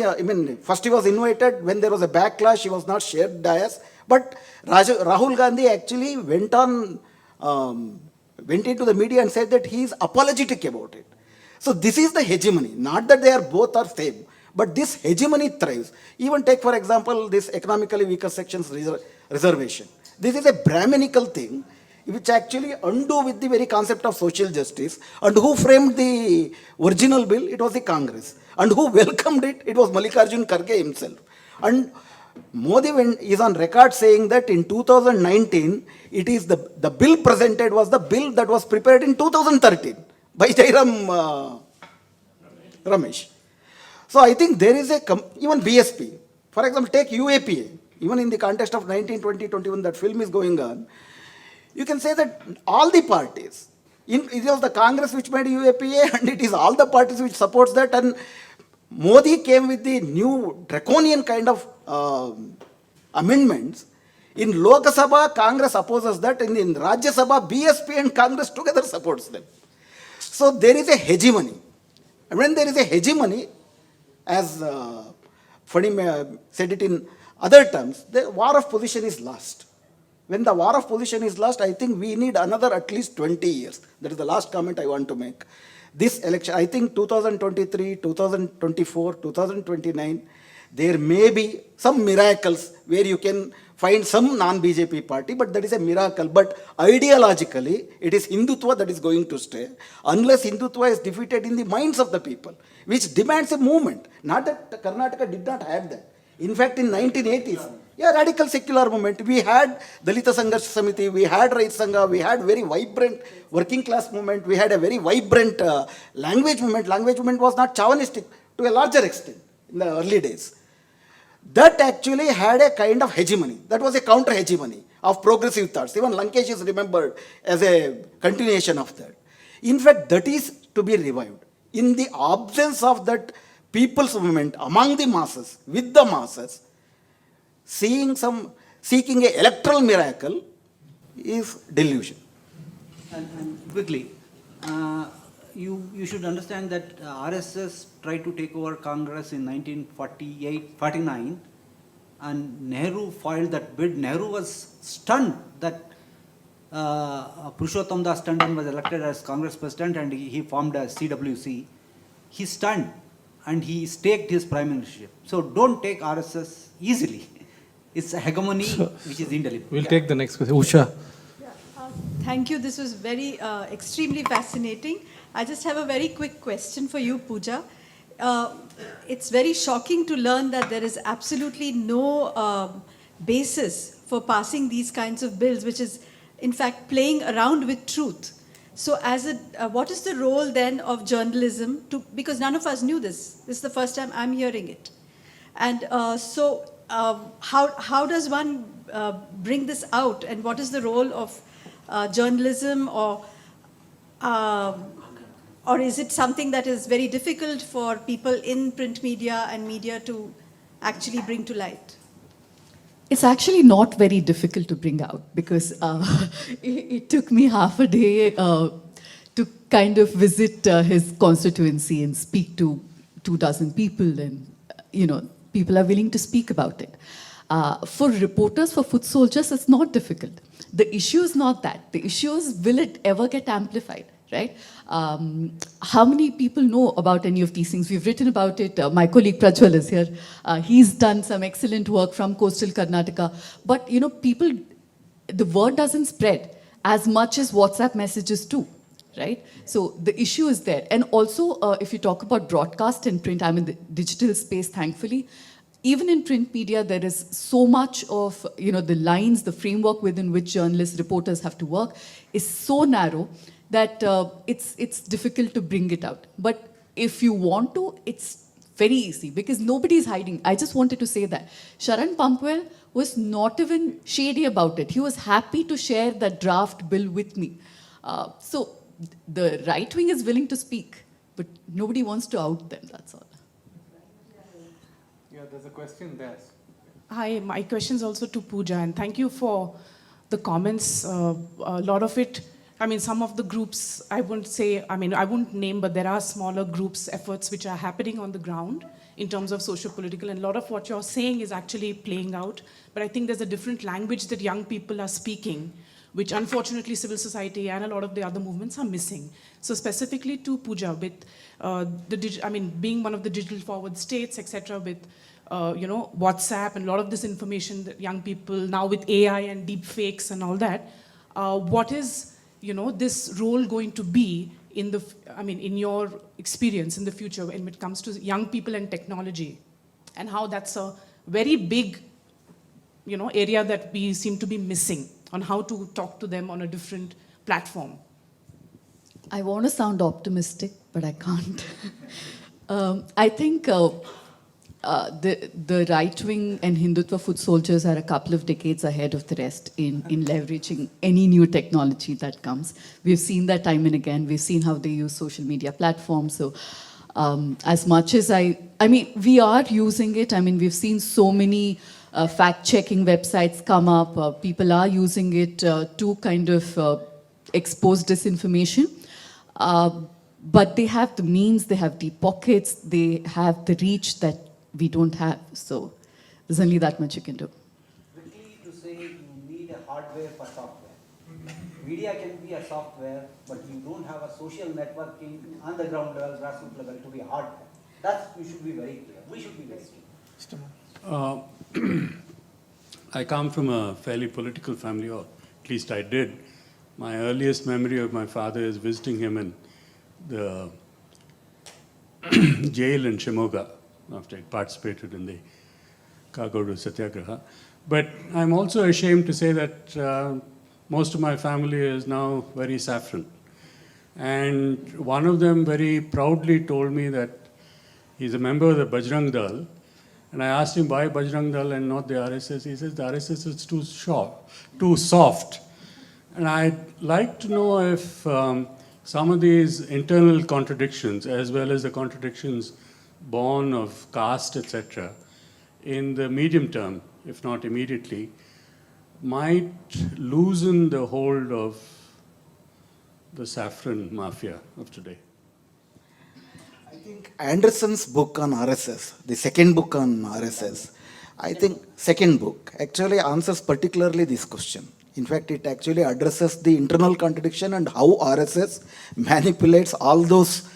B: first he was invited. When there was a backlash, he was not shared dais. But Rahul Gandhi actually went into the media and said that he is apologetic about it. So this is the hegemony. Not that they are both are same, but this hegemony thrives. Even take, for example, this economically weaker sections reservation. This is a Brahminical thing, which actually undo with the very concept of social justice. And who framed the original bill? It was the Congress. And who welcomed it? It was Mallikarjun Kharge himself. And Modi is on record saying that in 2019, it is the bill presented was the bill that was prepared in 2013 by Jairam Ramesh. So I think there is even BSP. For example, take UAPA. Even in the context of 1920-21, that film is going on. You can say that all the parties, it was the Congress which made UAPA, and it is all the parties which supports that, and Modi came with the new draconian kind of amendments. In Lok Sabha, Congress opposes that, and in Rajya Sabha, BSP and Congress together supports them. So there is a hegemony. And when there is a hegemony, as Phaniraj said it in other terms, the war of position is lost. When the war of position is lost, I think we need another at least 20 years. That is the last comment I want to make. This election, I think 2023, 2024, 2029, there may be some miracles where you can find some non-BJP party, but that is a miracle. But ideologically, it is Hindutva that is going to stay, unless Hindutva is defeated in the minds of the people, which demands a movement. Not that Karnataka did not have that. In fact, in 1980s, yeah, radical secular movement, we had Dalita Sangharsh Samiti, we had Rait Sangha, we had very vibrant working class movement, we had a very vibrant language movement. Language movement was not chauvinistic to a larger extent in the early days. That actually had a kind of hegemony. That was a counter hegemony of progressive thoughts. Even Lankesh is remembered as a continuation of that. In fact, that is to be revived. In the absence of that people's movement among the masses, with the masses, seeking a electoral miracle is delusion.
C: And quickly, you should understand that RSS tried to take over Congress in 1948-49, and Nehru filed that bid. Nehru was stunned that Purushottam Das Tandon was elected as Congress president, and he formed a CWC. He's stunned, and he staked his prime ministership. So don't take RSS easily. It's a hegemony which is indelible.
A: We'll take the next question. Usha.
I: Thank you. This was very extremely fascinating. I just have a very quick question for you, Pooja. It's very shocking to learn that there is absolutely no basis for passing these kinds of bills, which is in fact playing around with truth. So what is the role then of journalism because none of us knew this. This is the first time I'm hearing it. And how does one bring this out, and what is the role of journalism, or is it something that is very difficult for people in print media and media to actually bring to light?
D: It's actually not very difficult to bring out, because it took me half a day to kind of visit his constituency and speak to 24 people, and people are willing to speak about it. For reporters, for foot soldiers, it's not difficult. The issue is not that. The issue is, will it ever get amplified, right? How many people know about any of these things? We've written about it. My colleague Prajwal is here. He's done some excellent work from coastal Karnataka. But, people, the word doesn't spread as much as WhatsApp messages do, right? So the issue is there. And also, if you talk about broadcast and print, I'm in the digital space, thankfully. Even in print media, there is so much of, the lines, the framework within which journalists, reporters have to work is so narrow that it's difficult to bring it out. But if you want to, it's very easy, because nobody's hiding. I just wanted to say that. Sharan Pampwell was not even shady about it. He was happy to share that draft bill with me. So the right wing is willing to speak, but nobody wants to out them, that's all.
A: Yeah, there's a question there.
J: Hi, my question is also to Pooja, and thank you for the comments. A lot of it, some of the groups, I wouldn't name, but there are smaller groups, efforts which are happening on the ground in terms of socio-political, and a lot of what you're saying is actually playing out. But I think there's a different language that young people are speaking, which unfortunately civil society and a lot of the other movements are missing. So specifically to Pooja, with being one of the digital forward states, etc., with WhatsApp and a lot of this information that young people now with AI and deep fakes and all that, what is this role going to be in your experience in the future when it comes to young people and technology, and how that's a very big area that we seem to be missing on how to talk to them on a different platform?
D: I want to sound optimistic, but I can't. I think the right wing and Hindutva foot soldiers are a couple of decades ahead of the rest in leveraging any new technology that comes. We've seen that time and again. We've seen how they use social media platforms. So as much as we are using it. We've seen so many fact-checking websites come up. People are using it to kind of expose disinformation. But they have the means, they have deep pockets, they have the reach that we don't have. So there's only that much you can do.
C: Quickly to say, you need a hardware for software. Media can be a software, but you don't have a social networking on the ground level, grassroots level to be hardware. We should be very clear. We should be very clear.
K: I come from a fairly political family, or at least I did. My earliest memory of my father is visiting him in the jail in Shimoga after I participated in the cargo to Satyagraha. But I'm also ashamed to say that most of my family is now very saffron. And one of them very proudly told me that he's a member of the Bajrang Dal. And I asked him why Bajrang Dal and not the RSS. He says the RSS is too soft. And I'd like to know if some of these internal contradictions, as well as the contradictions born of caste, etc., in the medium term, if not immediately, might loosen the hold of the saffron mafia of today.
B: I think Anderson's book on RSS, the second book on RSS, I think second book actually answers particularly this question. In fact, it actually addresses the internal contradiction and how RSS manipulates all those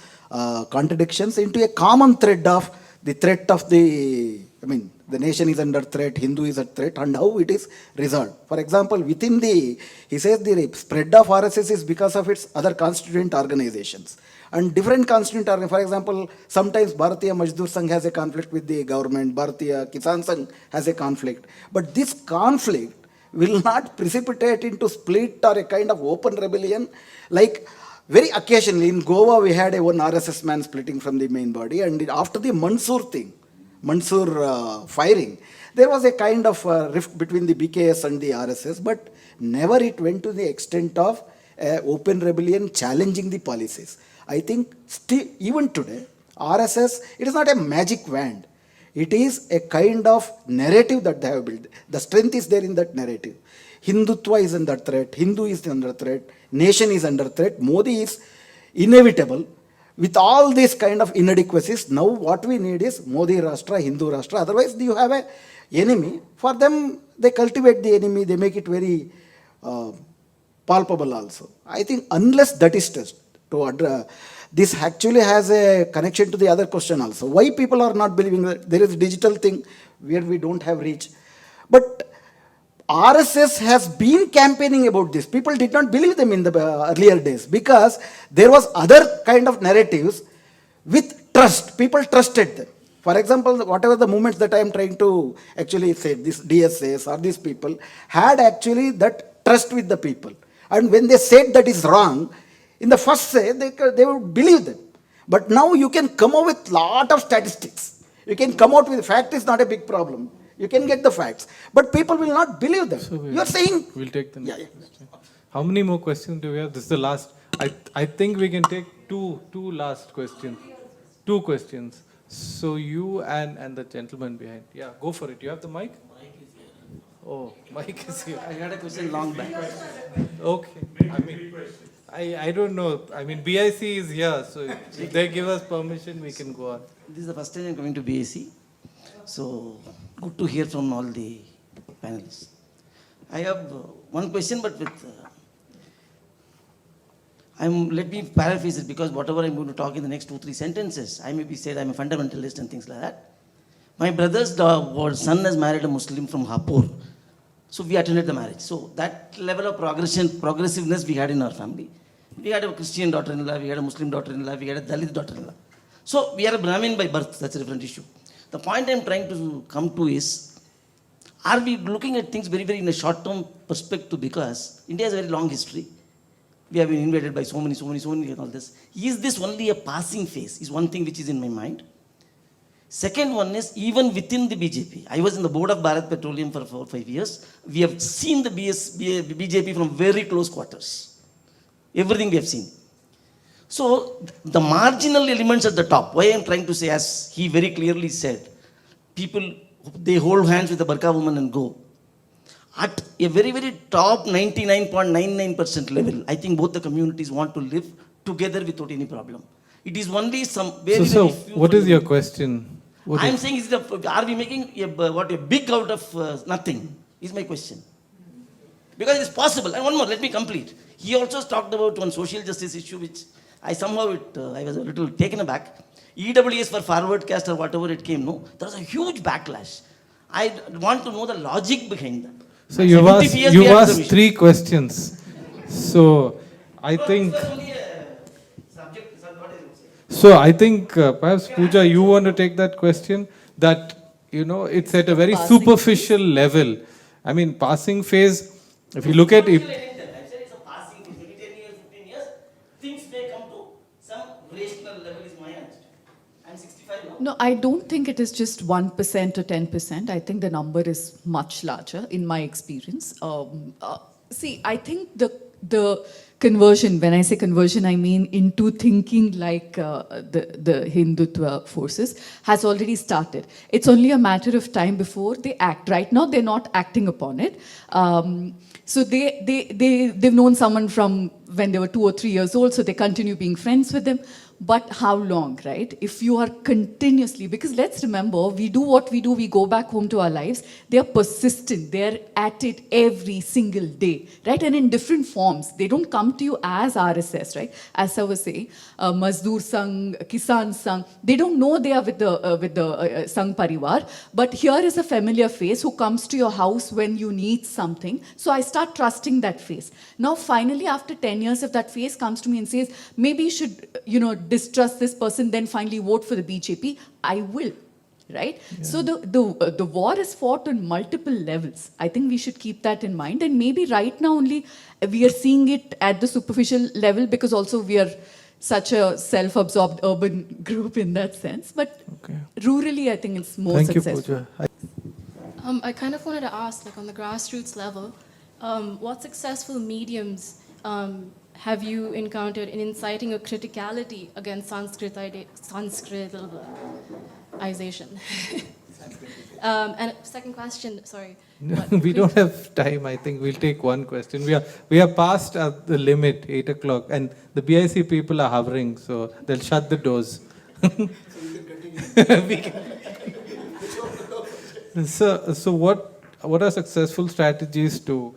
B: contradictions into a common thread of the threat of the nation is under threat, Hindu is at threat, and how it is resolved. For example, within he says the spread of RSS is because of its other constituent organizations. And different constituent organizations, for example, sometimes Bharatiya Mazdoor Sangh has a conflict with the government, Bharatiya Kisan Sangh has a conflict. But this conflict will not precipitate into split or a kind of open rebellion. Like very occasionally in Goa, we had one RSS man splitting from the main body, and after the Mansoor firing, there was a kind of rift between the BKS and the RSS, but never it went to the extent of open rebellion challenging the policies. I think still, even today, RSS, it is not a magic wand. It is a kind of narrative that they have built. The strength is there in that narrative. Hindutva is under threat, Hindu is under threat, nation is under threat, Modi is inevitable. With all these kind of inadequacies, now what we need is Modi Rashtra, Hindu Rashtra. Otherwise, you have an enemy. For them, they cultivate the enemy, they make it very palpable also. I think unless that is touched, to address, this actually has a connection to the other question also. Why people are not believing that there is a digital thing where we don't have reach? But RSS has been campaigning about this. People did not believe them in the earlier days because there was other kind of narratives with trust. People trusted them. For example, whatever the movements that I am trying to actually say, this DSAs or these people had actually that trust with the people. And when they said that is wrong, in the first say, they would believe them. But now you can come out with lot of statistics. You can come out with fact is not a big problem. You can get the facts. But people will not believe them.
A: So
B: you are saying...
A: We'll take the next question. How many more questions do we have? This is the last. I think we can take two last questions. 2 questions. So you and the gentleman behind. Yeah, go for it. You have the mic?
F: Mic is here.
A: Oh, mic is here.
F: I had a question long back.
A: Okay. I don't know. BIC is here, so if they give us permission, we can go on.
L: This is the first time I'm coming to BIC. So, good to hear from all the panelists. I have one question, but with... let me paraphrase it, because whatever I'm going to talk in the next 2-3 sentences, I may be said I'm a fundamentalist and things like that. My brother's son has married a Muslim from Hapur. So we attended the marriage. So that level of progressiveness we had in our family. We had a Christian daughter-in-law, we had a Muslim daughter-in-law, we had a Dalit daughter-in-law. So we are a Brahmin by birth, that's a different issue. The point I'm trying to come to is, are we looking at things very, very in a short-term perspective, because India has a very long history. We have been invaded by so many and all this. Is this only a passing phase? Is one thing which is in my mind. Second one is, even within the BJP, I was in the board of Bharat Petroleum for 4 or 5 years. We have seen the BJP from very close quarters. Everything we have seen. So, the marginal elements at the top, why I am trying to say, as he very clearly said, people, they hold hands with the burqa woman and go. At a very, very top 99.99% level, I think both the communities want to live together without any problem. It is only some very,
A: so
L: very few...
A: what is your question?
L: I am saying, are we making a big out of nothing? Is my question. Because it is possible. And one more, let me complete. He also talked about one social justice issue, which I somehow, I was a little taken aback. EWS for forward caste or whatever it came, no? There was a huge backlash. I want to know the logic behind that.
A: So you've asked 3 questions. So I think... So I think perhaps Pooja, you want to take that question? That you know, it's at a very
D: Passing
A: superficial level. I mean, passing phase, if you look at it,
L: I've said it's a passing, maybe 10 years, 15 years, things may come to some rational level is my understanding. I'm 65 now.
D: No, I don't think it is just 1% or 10%. I think the number is much larger in my experience. See, I think the conversion, when I say conversion, I mean into thinking like the Hindutva forces, has already started. It's only a matter of time before they act. Right now, they're not acting upon it. So they've known someone from when they were 2 or 3 years old, so they continue being friends with them. But how long, right? If you are continuously, because let's remember, we do what we do, we go back home to our lives, they are persistent, they're at it every single day, right? And in different forms. They don't come to you as RSS, right? As I was saying, Mazdoor Sangh, Kisan Sangh, they don't know they are with the Sangh Parivar, but here is a familiar face who comes to your house when you need something. So I start trusting that face. Now, finally, after 10 years, if that face comes to me and says, maybe you should, distrust this person, then finally vote for the BJP, I will, right? Yeah. So the war is fought on multiple levels. I think we should keep that in mind. And maybe right now only we are seeing it at the superficial level because also we are such a self-absorbed urban group in that sense. But rurally, I think it's more successful.
A: Thank you, Pooja.
M: I kind of wanted to ask, like on the grassroots level, what successful mediums have you encountered in inciting a criticality against Sanskritization? And second question, sorry.
A: We don't have time. I think we'll take one question. We are past the limit, 8 o'clock, and the BIC people are hovering, so they'll shut the doors. So what are successful strategies to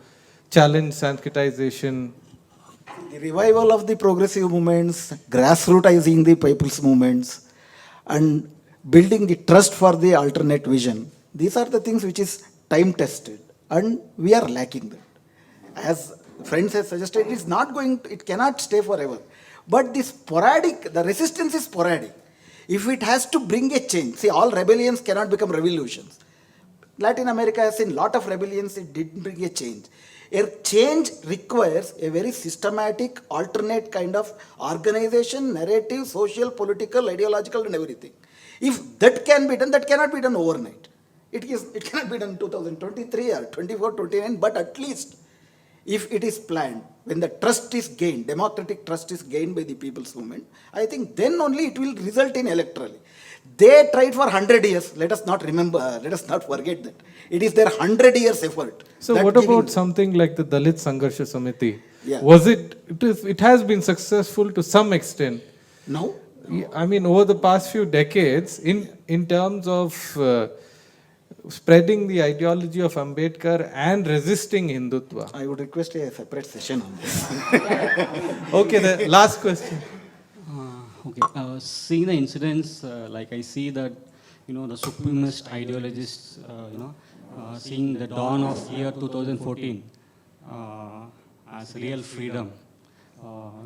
A: challenge Sanskritization?
B: The revival of the progressive movements, grassrootizing the people's movements, and building the trust for the alternate vision. These are the things which is time tested, and we are lacking that. As friends have suggested, it cannot stay forever. But the resistance is sporadic. If it has to bring a change, see, all rebellions cannot become revolutions. Latin America has seen a lot of rebellions, it didn't bring a change. A change requires a very systematic, alternate kind of organization, narrative, social, political, ideological, and everything. If that can be done, that cannot be done overnight. It cannot be done in 2023 or 24, 29, but at least if it is planned, when the trust is gained, democratic trust is gained by the people's movement, I think then only it will result in electorally. They tried for 100 years. Let us not forget that. It is their 100 years effort.
A: So what about something like the Dalit Sangarsha Samiti?
B: Yeah.
A: It has been successful to some extent.
B: No?
A: I mean, over the past few decades, in terms of spreading the ideology of Ambedkar and resisting Hindutva.
B: I would request a separate session on this.
A: Okay, the last question.
N: Seeing the incidents, like I see that, the supremacist ideologists, seeing the dawn of year 2014 as real freedom,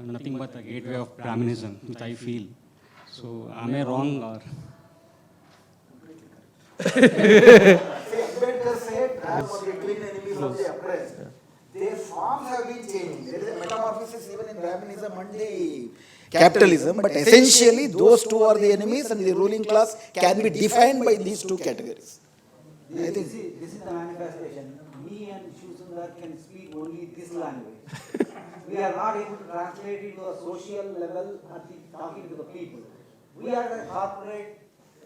N: nothing but the gateway of Brahminism, which I feel. So, am I wrong or?
B: Ambedkar said, for the twin enemies of the oppressed. Their forms have been changing. There is a metamorphosis even in Brahminism and the capitalism, but essentially those two are the enemies and the ruling class can be defined by these two categories.
C: This is the manifestation. Me and Shivasundar can speak only this language. We are not able to translate it to a social level talking to the people. We are the corporate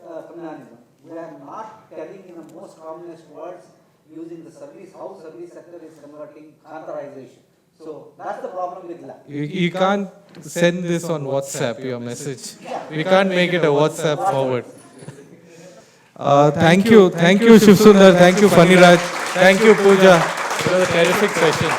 C: communalism. We are not telling in the most commonest words using the how service sector is converting counterization. So that's the problem with that.
A: You can't send this on WhatsApp, your message. We can't make it a WhatsApp forward. Thank you, Shivasundar. Thank you, Phaniraj. Thank you, Pooja. It was a terrific session.